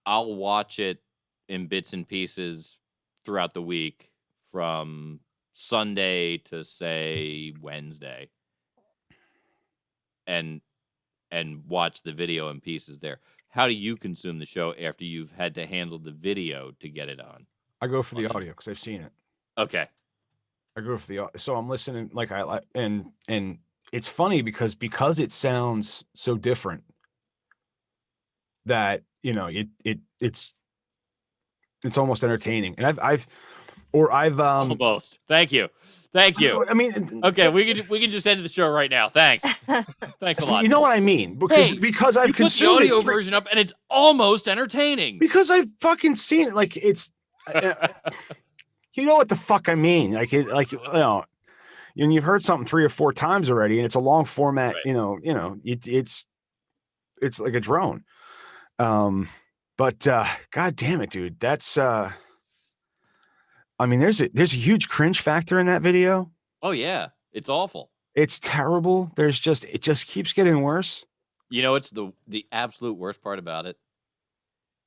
I'll watch it in bits and pieces throughout the week from Sunday to say Wednesday. And watch the video in pieces there. How do you consume the show after you've had to handle the video to get it on? I go for the audio because I've seen it. Okay. I go for the audio. So I'm listening like and it's funny because it sounds so different that it's almost entertaining. And I've almost. Thank you. I mean, okay, we can just end the show right now. Thanks a lot. You know what I mean? Because I've consumed the audio version up and it's almost entertaining. Because I've fucking seen it. Like it's, you know what the fuck I mean? And you've heard something 3 or 4 times already, and it's a long format. Right. It's it's like a drone. But god damn it, dude. That's I mean, there's a huge cringe factor in that video. Oh yeah, it's awful. It's terrible. It just keeps getting worse. You know, it's the absolute worst part about it.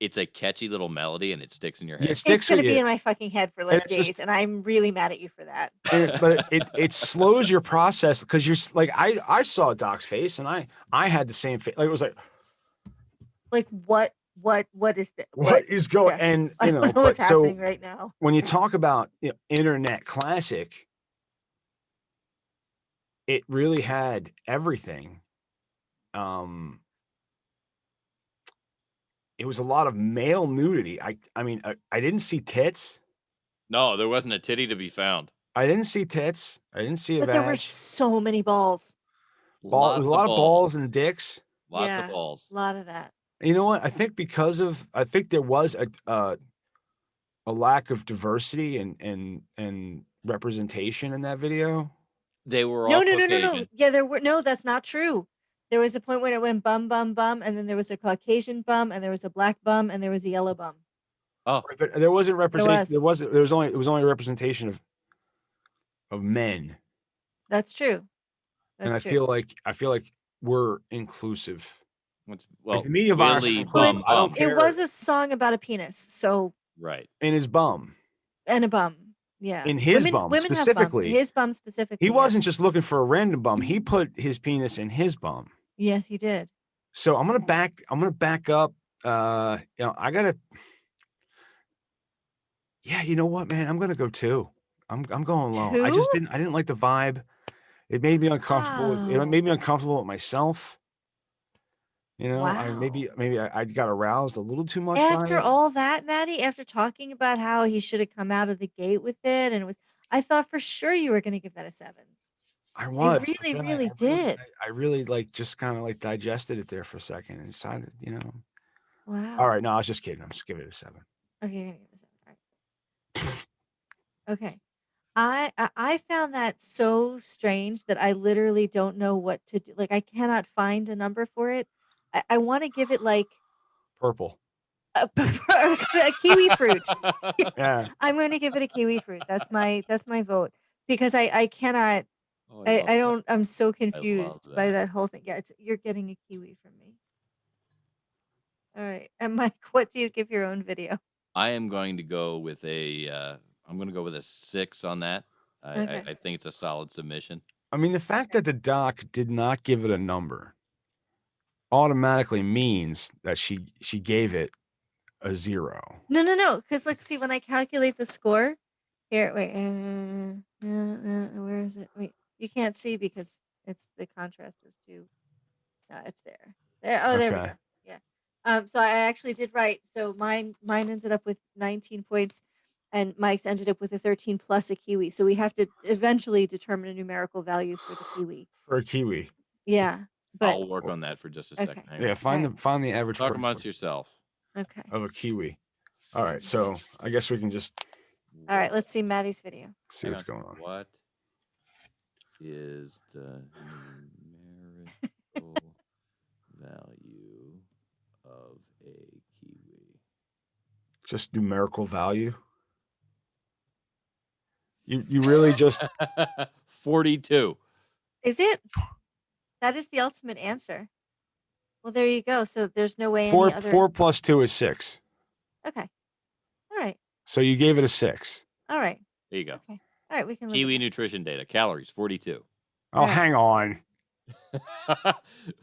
It's a catchy little melody, and it sticks in your head. It sticks It's gonna with be you. in my fucking head for And like it's just- days, and I'm really mad at you for that. but it slows your process because you're like I saw Doc's face and I had the same face. Like it was like what is this? what is going? Yeah. And I you don't know, know what's but so happening right now. when you talk about internet classic, it really had everything. It was a lot of male nudity. I mean, I didn't see tits. No, there wasn't a titty to be found. I didn't see tits. I didn't see a But there were vag. so many balls. It was a lot of balls and dicks. Lots of balls. A lot of that. You know what? I think I think there was a lack of diversity and representation in that video. They were No, all no. Caucasian. Yeah, there were no. That's not true. There was a point when it went bum, bum, bum, and then there was a Caucasian bum, and there was a black bum, and there was a yellow bum. Oh, but there wasn't representation. was. It was only a representation of men. That's true. And I feel like we're inclusive. Well, the media virus is Willy inclusive. bum I don't bum. care. It was a song about a penis, so Right. In his bum. and a bum. Yeah. In his bum women have bums. specifically. His bum specifically. He yeah. wasn't just looking for a random bum. He put his penis in his bum. Yes, he did. So I'm gonna back up. I gotta. Yeah, you know what, man? I'm gonna go 2. I'm going low. I 2? didn't like the vibe. It made me uncomfortable. It Wow. made me uncomfortable with myself. You know, Wow. maybe I got aroused a little too much by After it. all that, Matty, after talking about how he should have come out of the gate with it, and I thought for sure you were going to give that a 7. I was. You but then really did. I really like just kind of like digested it there for a second and decided, Wow. All right, no, I was just kidding. I'm just giving it a 7. Okay, you're gonna give it a 7. All right. Okay. I found that so strange that I literally don't know what to do. Like I cannot find a number for it. I want to give it like Purple. a kiwi fruit. Yes, Yeah. I'm going to give it a kiwi fruit. That's my vote because I cannot. Oh, I don't. I'm so confused by that. that whole thing. Yeah, you're getting a kiwi from me. All right, and Mike, what do you give your own video? I am going to go with a. I'm going to go with a 6 on that. Okay. I think it's a solid submission. I mean, the fact that the doc did not give it a number automatically means that she gave it a 0. No. Because look, see, when I calculate the score, here, wait, where is it? Wait, you can't see because the contrast is too. No, it's there. There. Oh, there we Okay. go. Yeah. So I actually did right. So mine ended up with 19 points, and Mike's ended up with a 13 plus a kiwi. So we have to eventually determine a numerical value for the kiwi. For a kiwi. Yeah, but I'll work on that for just a second. Okay. Hang Yeah, on. find the average Talk price amongst yourself. okay. of a kiwi. All right, so I guess we can just All right, let's see Maddie's video. see what's going on. What is the numerical value of a kiwi? Just numerical value. You really just 42. Is it? That is the ultimate answer. Well, there you go. So there's no way 4 any other. 4 plus 2 is 6. Okay. All right. So you gave it a 6. All right. There you go. Okay. All right. We can. Live Kiwi with nutrition data. Calories 42. Oh, hang on.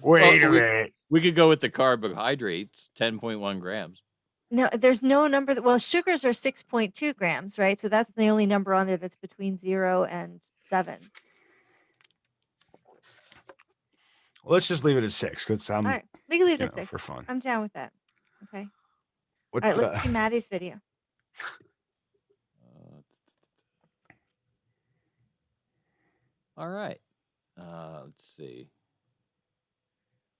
Wait a minute. We could go with the carbohydrates, 10.1 grams. No, there's no number. Well, sugars are 6.2 grams, right? So that's the only number on there that's between 0 and 7. Let's just leave it at 6 because I'm All right. We can leave it you at know, 6. for fun. I'm down with that. Okay. What, All right. Let's see Maddie's video. All right. Let's see.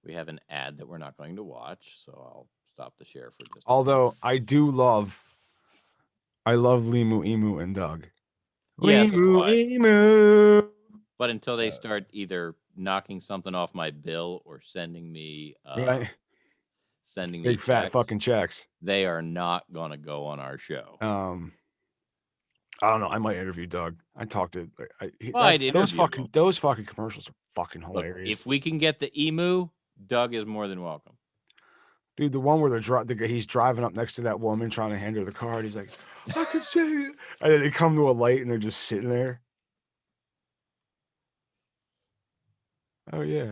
We have an ad that we're not going to watch, so I'll stop the share for just. Although I love Limu, Emu, and Doug. Yeah, so do Limu, I. Emu. But until they start either knocking something off my bill or sending me Right. Big fat checks, fucking checks. they are not gonna go on our show. I don't know. I might interview Doug. I talked to I'd those interview him. fucking commercials are fucking Look, hilarious. if we can get the emu, Doug is more than welcome. Dude, the one where he's driving up next to that woman trying to hand her the card. He's like, I can see it. And then they come to a light and they're just sitting there. Oh yeah.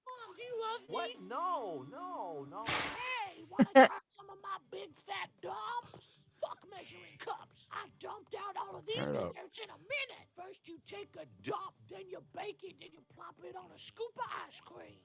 Mom, do you love me? What? No. Hey, wanna try some of my big fat dumps? Fuck measuring cups. I dumped out all of these desserts in a minute. First you take a dump, then you bake it, then you plop it on a scoop of ice cream.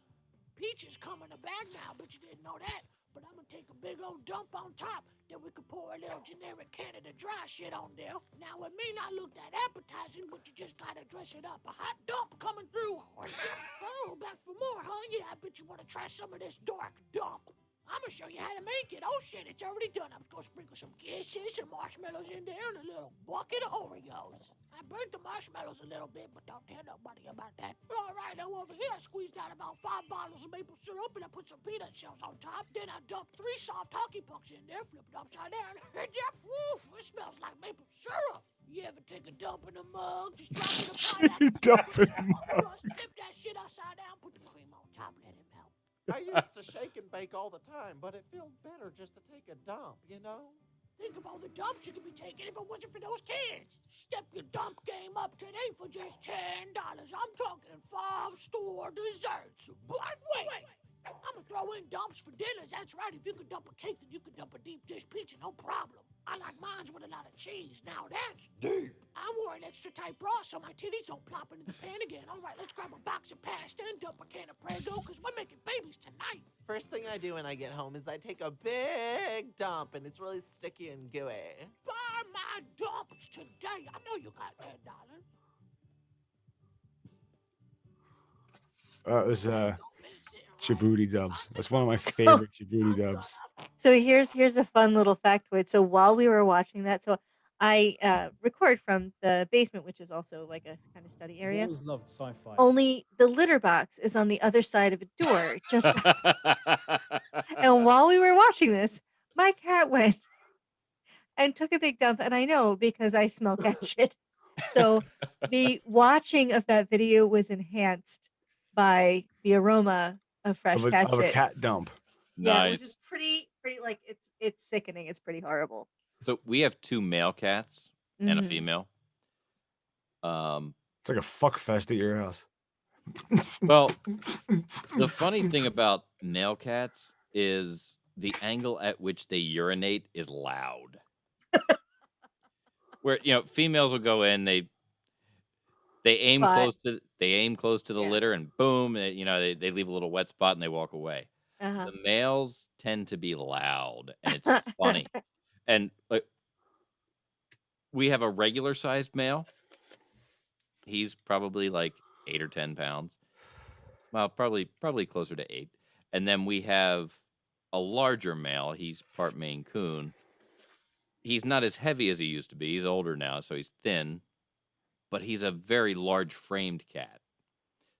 Peaches come in a bag now, but you didn't know that. But I'm gonna take a big old dump on top, then we could pour a little generic Canada Dry shit on there. Now it may not look that appetizing, but you just gotta dress it up. A hot dump coming through. Oh, back for more, huh? Yeah, I bet you wanna try some of this dark dump. I'm gonna show you how to make it. Oh shit, it's already done. I'm gonna sprinkle some kisses and marshmallows in there and a little bucket of Oreos. I burnt the marshmallows a little bit, but don't tell nobody about that. All right, now over here, I squeezed out about 5 bottles of maple syrup and I put some peanut shells on top. Then I dumped 3 soft hockey pucks in there, flip it upside down, and yep, woof, it smells like maple syrup. You ever take a dump in a mug? Just drop it in a pineapple. You dump it in a mug. Flip that shit upside down, put the cream on top, let it melt. I used to shake and bake all the time, but it feels better just to take a dump, you know? Think of all the dumps you could be taking if it wasn't for those kids. Step your dump game up today for just $10. I'm talking 5-store desserts. But wait, I'm gonna throw in dumps for dinners. That's right. If you could dump a cake, then you could dump a deep dish pizza, no problem. I like mine with a lot of cheese. Now that's deep. I wore an extra tight bra so my titties don't plop into the pan again. All right, let's grab a box of pasta and dump a can of Prego because we're making babies tonight. First thing I do when I get home is I take a big dump, and it's really sticky and gooey. Buy my dumps today. I know you got $10. It was Djibouti dubs. That's one of my favorite Djibouti dubs. So here's a fun little factoid. So while we were watching that, so I record from the basement, which is also like a kind of study I area. always loved sci-fi. Only the litter box is on the other side of a door. Just and while we were watching this, my cat went and took a big dump, and I know because I smell cat shit. So the watching of that video was enhanced by the aroma of fresh cat of a shit. cat dump. Yeah, which is pretty like it's sickening. It's pretty horrible. So we have 2 male cats and a Mhm. female. It's like a fuck fest at your house. Well, the funny thing about male cats is the angle at which they urinate is loud. Where females will go in, they aim But- close to the litter, and boom, they leave a little wet spot and they walk away. Uh-huh. The males tend to be loud, and it's funny. And we have a regular sized male. He's probably like 8 or 10 pounds. Well, probably closer to 8. And then we have a larger male. He's part Maine Coon. He's not as heavy as he used to be. He's older now, so he's thin. But he's a very large framed cat.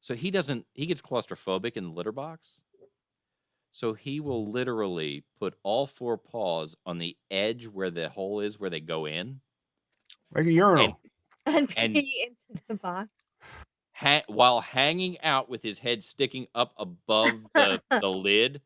So he gets claustrophobic in the litter box. So he will literally put all 4 paws on the edge where the hole is where they go in. Like a urinal. And And- pee into the box. While hanging out with his head sticking up above the lid.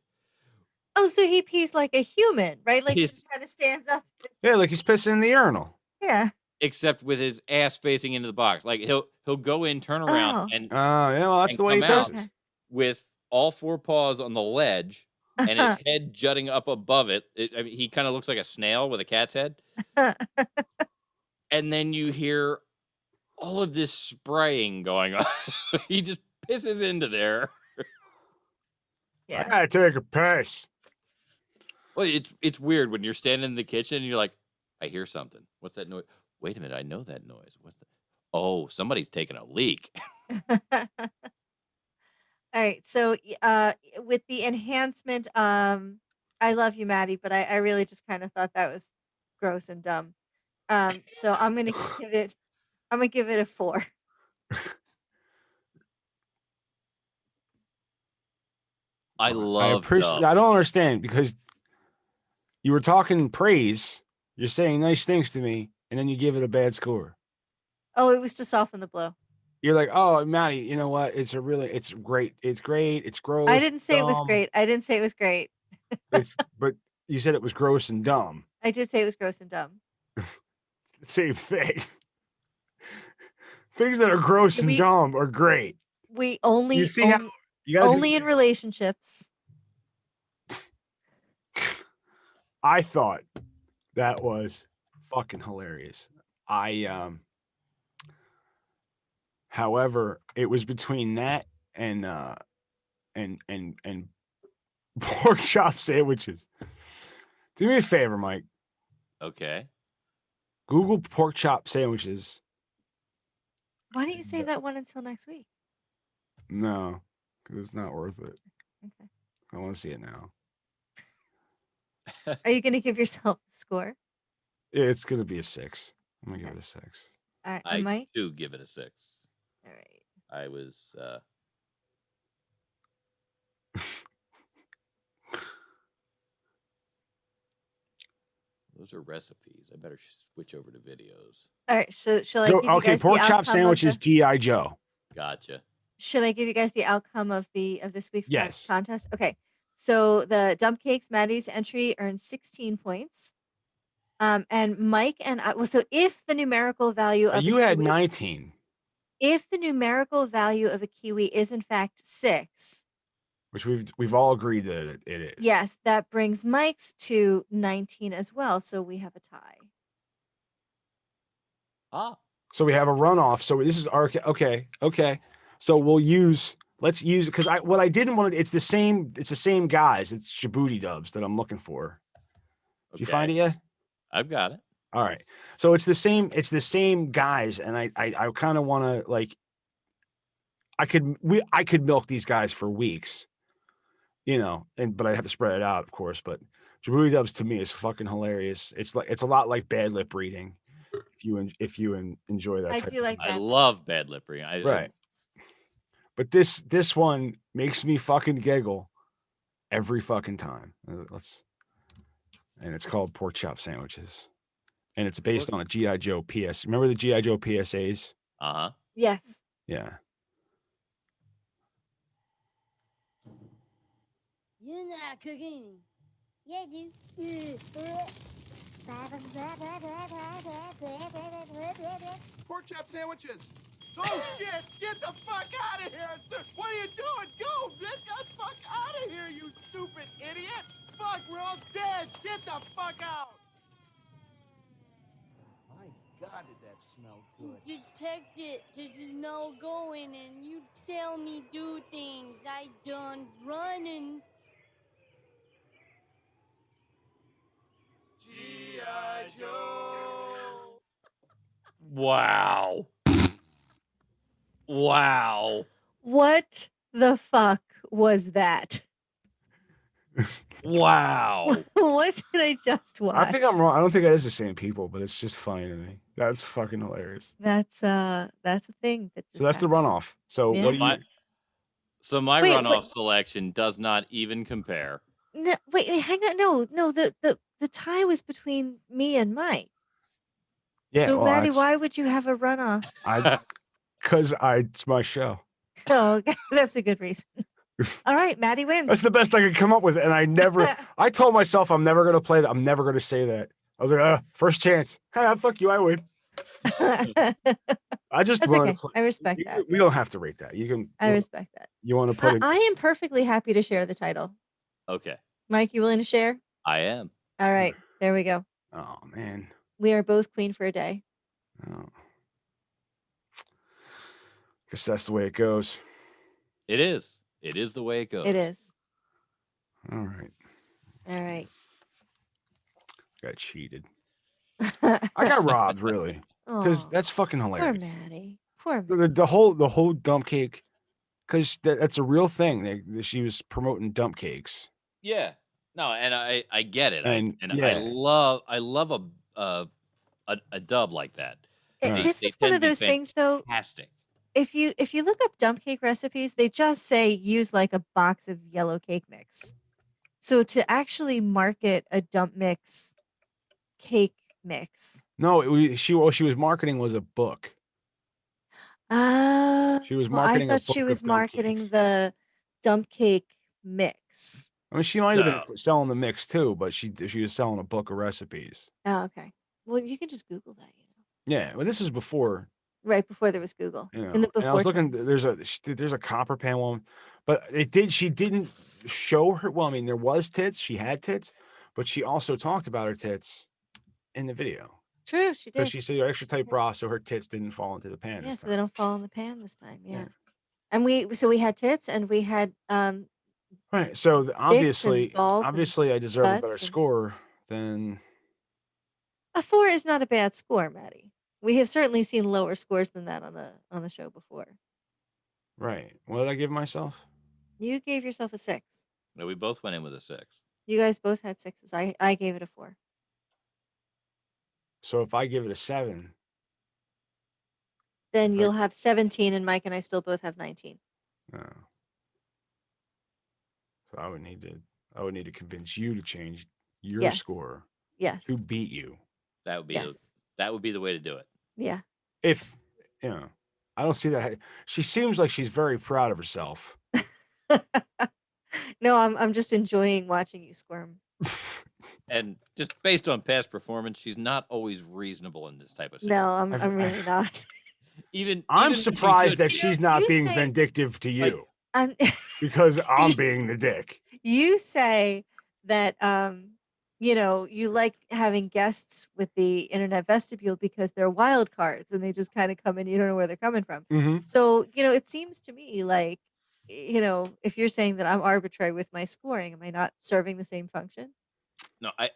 Oh, so he pees like a human, right? Like he He's- just kind of stands up. Yeah, like he's pissing in the urinal. Yeah. Except with his ass facing into the box. Like he'll go in, turn around, Oh. and yeah, well, that's and the way he come out pisses. with all 4 paws on the ledge and his head jutting up above it. I mean, he kind of looks like a snail with a cat's head. And then you hear all of this spraying going on. He just pisses into there. I gotta take a piss. Well, it's weird when you're standing in the kitchen and you're like, I hear something. What's that noise? Wait a minute, I know that noise. What's that? Oh, somebody's taking a leak. All right. So with the enhancement, I love you, Matty, but I really just kind of thought that was gross and dumb. So I'm gonna give it a 4. I love appreciate. Dub. I don't understand because you were talking praise. You're saying nice things to me, and then you give it a bad score. Oh, it was to soften the blow. You're like, oh, Matty, you know what? It's great. It's great. It's gross. I didn't say it was dumb. great. I didn't say it was great. But you said it was gross and dumb. I did say it was gross and dumb. Same thing. Things that are gross and dumb are great. We only You see how you gotta only in relationships. I thought that was fucking hilarious. However, it was between that and pork chop sandwiches. Do me a favor, Mike. Okay. Google pork chop sandwiches. Why don't you save that one until next week? No, because it's not worth it. Okay. I want to see it now. Are you going to give yourself a score? Yeah, it's gonna be a 6. I'm gonna give it a 6. All right, I Mike? do give it a 6. All right. I was those are recipes. I better switch over to videos. All right. Shall I give you Okay, guys pork the chop outcome sandwiches, of G.I. Joe. Gotcha. Should I give you guys the outcome of this week's Yes. contest? Okay. So the dump cakes, Maddie's entry earned 16 points. And Mike and I, well, so if the numerical value of You had 19. if the numerical value of a kiwi is in fact 6, Which we've all agreed that it is. yes, that brings Mike's to 19 as well. So we have a tie. Ah. So we have a runoff. So this is our okay. So let's use because what I didn't want to. It's the same guys. It's Djibouti dubs that I'm looking for. Did you find it yet? I've got it. All right. So it's the same guys, and I kind of want to like. I could milk these guys for weeks, but I have to spread it out, of course. But Djibouti dubs to me is fucking hilarious. It's a lot like bad lip reading. If you enjoy that, I type do of like thing. I love bad lip reading. Right. But this one makes me fucking giggle every fucking time. And it's called pork chop sandwiches. And it's based on a G.I. Joe PS. Remember the G.I. Joe PSAs? Uh-huh. Yes. Yeah. You're not cooking. Yeah, dude. Pork chop sandwiches. Oh shit! Get the fuck out of here! What are you doing? Go! Get the fuck out of here, you stupid idiot! Fuck, we're all dead! Get the fuck out! My God, did that smell good? Detective, there's no going and you tell me do things. I done running. G.I. Joe! Wow. Wow. What the fuck was that? Wow. What did I just watch? I think I'm wrong. I don't think it is the same people, but it's just funny to me. That's fucking hilarious. That's a thing that just So that's the runoff. So Yeah. what do you? So my Wait, runoff selection does not even compare. No, wait, hang on. No, the tie was between me and Mike. Yeah. So well, Maddie, that's- why would you have a runoff? Because it's my show. Oh, okay. That's a good reason. All right, Maddie wins. That's the best I could come up with, and I told myself I'm never gonna play that. I'm never gonna say that. I was like, first chance. Hey, fuck you, I win. I just That's wanted okay. to play. I respect that. We don't have to rate that. You can. I respect that. You want to put it? I am perfectly happy to share the title. Okay. Mike, you willing to share? I am. All right, there we go. Oh man. We are both queen for a day. Oh. Guess that's the way it goes. It is. It is the way it goes. It is. All right. All right. Got cheated. I got robbed, really, because Aw, that's fucking Poor hilarious. Maddie. Poor Maddie. The whole dump cake, because that's a real thing. She was promoting dump cakes. Yeah. No, and I get it. And, I yeah. love a dub like that. Right. This is one of those things, though. Fantastic. if you look up dump cake recipes, they just say use like a box of yellow cake mix. So to actually market a dump mix cake mix. No, what she was marketing was a book. She was Well, I marketing a thought she book was of dump marketing cakes. the dump cake mix. I mean, she might have No. been selling the mix too, but she was selling a book of recipes. Oh, okay. Well, you can just Google that, Yeah, but this is before, right before there was Google. you In the know. And I before was looking. times. There's a copper pan one, but she didn't show her. Well, I mean, there was tits. She had tits, but she also talked about her tits in the video. True, she Because did. she said extra tight bra, so her tits didn't fall into the pan. Yeah, this so they time. don't fall in the pan this time. Yeah. Yeah. And we had tits and we had Right. So obviously, balls and I deserve a better butts and- score than. a 4 is not a bad score, Matty. We have certainly seen lower scores than that on the show before. Right. What did I give myself? You gave yourself a 6. No, we both went in with a 6. You guys both had 6s. I gave it a 4. So if I give it a 7, Then you'll have 17 and Mike and I still both have 19. so I would need to convince you to change your Yes. score. Yes. Who beat you? That would be Yes. that would be the way to do it. Yeah. If I don't see that. She seems like she's very proud of herself. No, I'm just enjoying watching you squirm. And just based on past performance, she's not always reasonable in this type of No, situation. I'm really not. I'm surprised that You she's know, not you being say- vindictive to you I'm- because I'm being the dick. You say that you like having guests with the internet vestibule because they're wild cards and they just kind of come in, you don't know where they're coming from. Mhm. So, it seems to me like, if you're saying that I'm arbitrary with my scoring, am I not serving the same function? No, I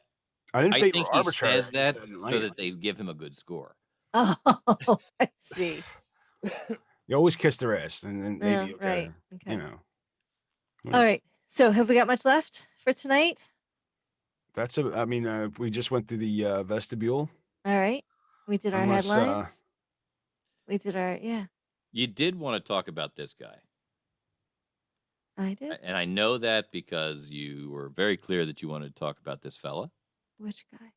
didn't say you think were he arbitrary. says I that said so that they give him a good score. Oh, I see. You always kiss their ass, and then Oh, maybe right. Okay. Yeah. All right. So have we got much left for tonight? I mean, we just went through the vestibule. All right. We did our Unless, headlines. We did our, yeah, You did want to talk about this guy. I did. And I know that because you were very clear that you wanted to talk about this fella. Which guy?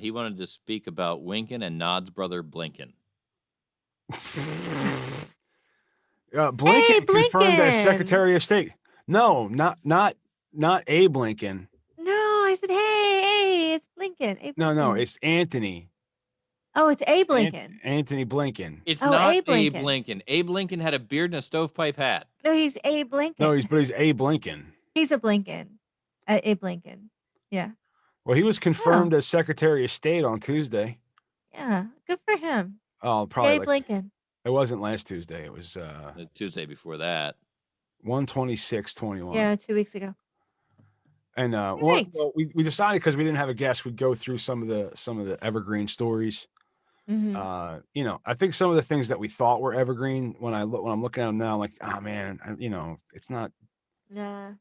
He wanted to speak about Winkin and Nod's brother Blinken. Blinken confirmed as Blinken! Secretary of State. No, not a Blinken. No, I said, hey, it's Blinken. Hey, No, Blinken. it's Anthony. Oh, it's Abe Blinken. Anthony Blinken. It's Oh, not Abe Abe Lincoln. Lincoln. Abe Lincoln had a beard and a stovepipe hat. No, he's Abe Blinken. No, he's a Blinken. He's a Blinken. Abe Blinken. Yeah. Well, he was confirmed as Secretary of State on Tuesday. Yeah. Good for him. Oh, probably Abe Blinken. It wasn't last Tuesday. It was The Tuesday before that. 1/26/21. Yeah, 2 weeks ago. And Right. well, we decided because we didn't have a guest, we'd go through some of the evergreen stories. Mhm. I think some of the things that we thought were evergreen when I'm looking at them now, I'm like, oh man, it's not. Nah.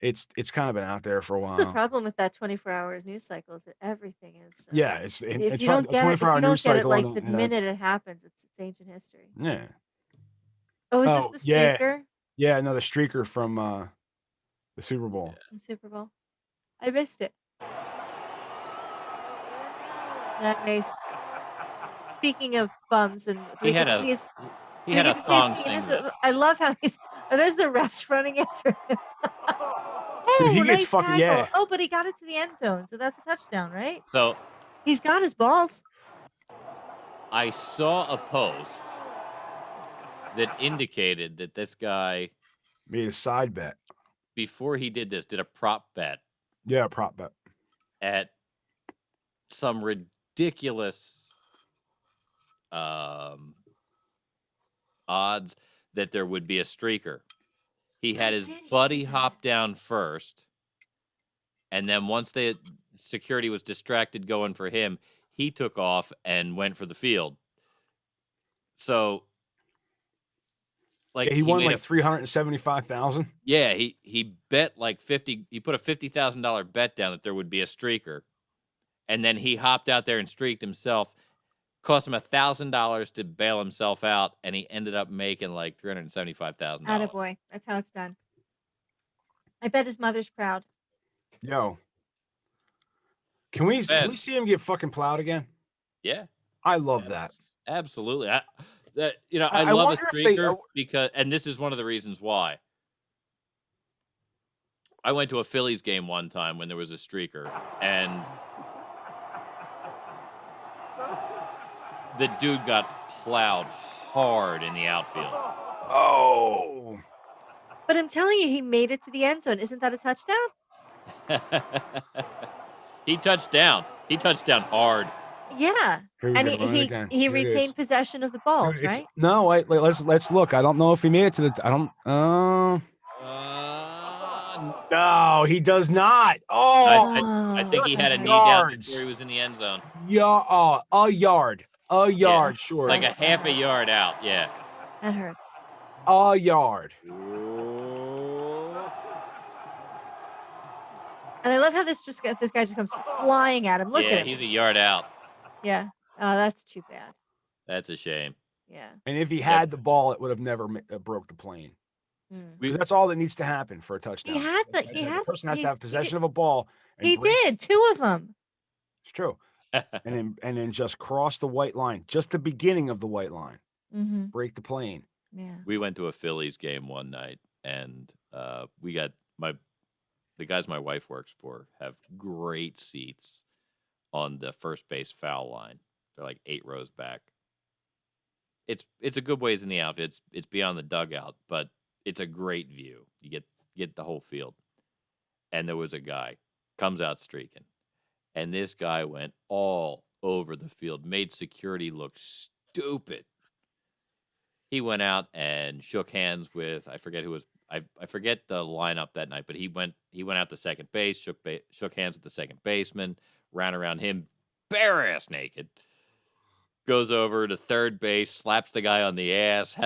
It's kind of been out there for a This is the while. problem with that 24 hours news cycle is that everything is. Yeah, it's If you don't get it, if you 24-hour don't news get it cycle like and, the minute it happens, it's ancient history. Yeah. Oh, is this the streaker Yeah, no, the streaker from the Super Bowl. from Super Bowl? I missed it. Nice. Speaking of bums, and He we had get to a- see his, He we had get a to see his song penis. thing. I love how he's. Are those the refs running after him? Dude, he Oh, gets nice fucking tackle. yeah. Oh, but he got it to the end zone, so that's a touchdown, right? So He's got his balls. I saw a post that indicated that this guy, Made a side bet. before he did this, did a prop bet Yeah, prop bet. at some ridiculous odds that there would be a streaker. He had his buddy hop down first, and then once the security was distracted going for him, he took off and went for the field. So, like, Yeah, he won made like a 375,000. Yeah, he bet like 50. He put a $50,000 bet down that there would be a streaker, and then he hopped out there and streaked himself. Cost him $1,000 to bail himself out, and he ended up making like $375,000. Attaboy. That's how it's done. I bet his mother's proud. Yo, can we see him get fucking plowed again? Yeah, I love that. Absolutely. I love a wonder if they- streaker because, and this is one of the reasons why. I went to a Phillies game one time when there was a streaker, and the dude got plowed hard in the outfield. Oh. But I'm telling you, he made it to the end zone. Isn't that a touchdown? He touched down. He touched down hard. Yeah. Here we And go, run it again. he Here it is. retained possession of the balls, Dude, right? No, let's look. I don't know if he made it to the. I don't. No, he does not. Oh, I think he had a knee down before he was in the end zone. Yeah, a yard, sure. Like a half a yard out. Yeah. That hurts. A yard. And I love how this guy just comes flying at him. Look at him. He's a yard out. Yeah. Oh, that's too bad. That's a shame. Yeah. And if he had the ball, it would have never broke the plane. Because that's all that needs to happen for a touchdown. The person has to have possession of a ball. He did 2 of them. It's true. and then just cross the white line, just the beginning of the white line. Mm-hmm. Break the plane. Yeah. We went to a Phillies game one night, and we got the guys my wife works for have great seats on the first base foul line. They're like 8 rows back. It's a good ways in the outfit. It's beyond the dugout, but it's a great view. You get the whole field. And there was a guy comes out streaking, and this guy went all over the field, made security look stupid. He went out and shook hands with, I forget who was, I forget the lineup that night, but he went out to second base, shook hands with the second baseman, ran around him bare ass naked, goes over to third base, slaps the guy on the ass,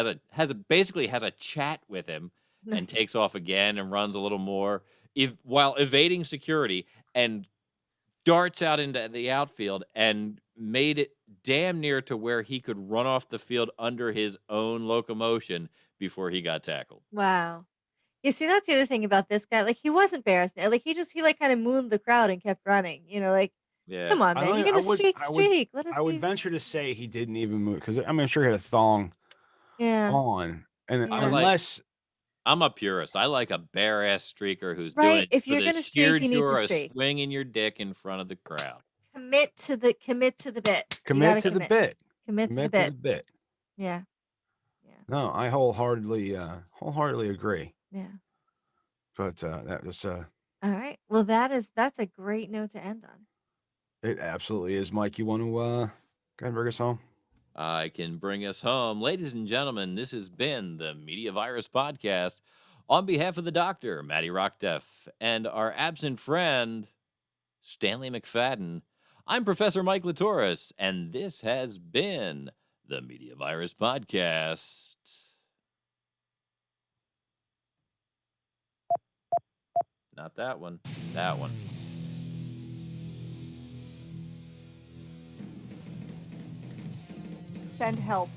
basically has a chat with him, and takes off again and runs a little more, while evading security, and darts out into the outfield and made it damn near to where he could run off the field under his own locomotion before he got tackled. Wow. You see, that's the other thing about this guy. Like, he wasn't embarrassed. Like, he kind of mooned the crowd and kept running. Yeah. Come on, man. You're going to streak. Let us I would see. venture to say he didn't even move, because I'm sure he had a thong on. And Yeah. unless... I'm a purist. I like a bare ass streaker who's Right, doing it if for you're the gonna sheer streak, you need to joy of streak. swinging your dick in front of the crowd. Commit to the bit. Commit to the bit. Commit to the bit. Yeah. No, I wholeheartedly agree. Yeah. But that was All right. Well, that's a great note to end on. it. Absolutely is. Mike, you want to go ahead and bring us home? I can bring us home. Ladies and gentlemen, this has been the Media Virus Podcast. On behalf of the doctor, Matty Rockdeff, and our absent friend, Stanley McFadden, I'm Professor Mike Latoris, and this has been the Media Virus Podcast. Not that one. That one. Send help.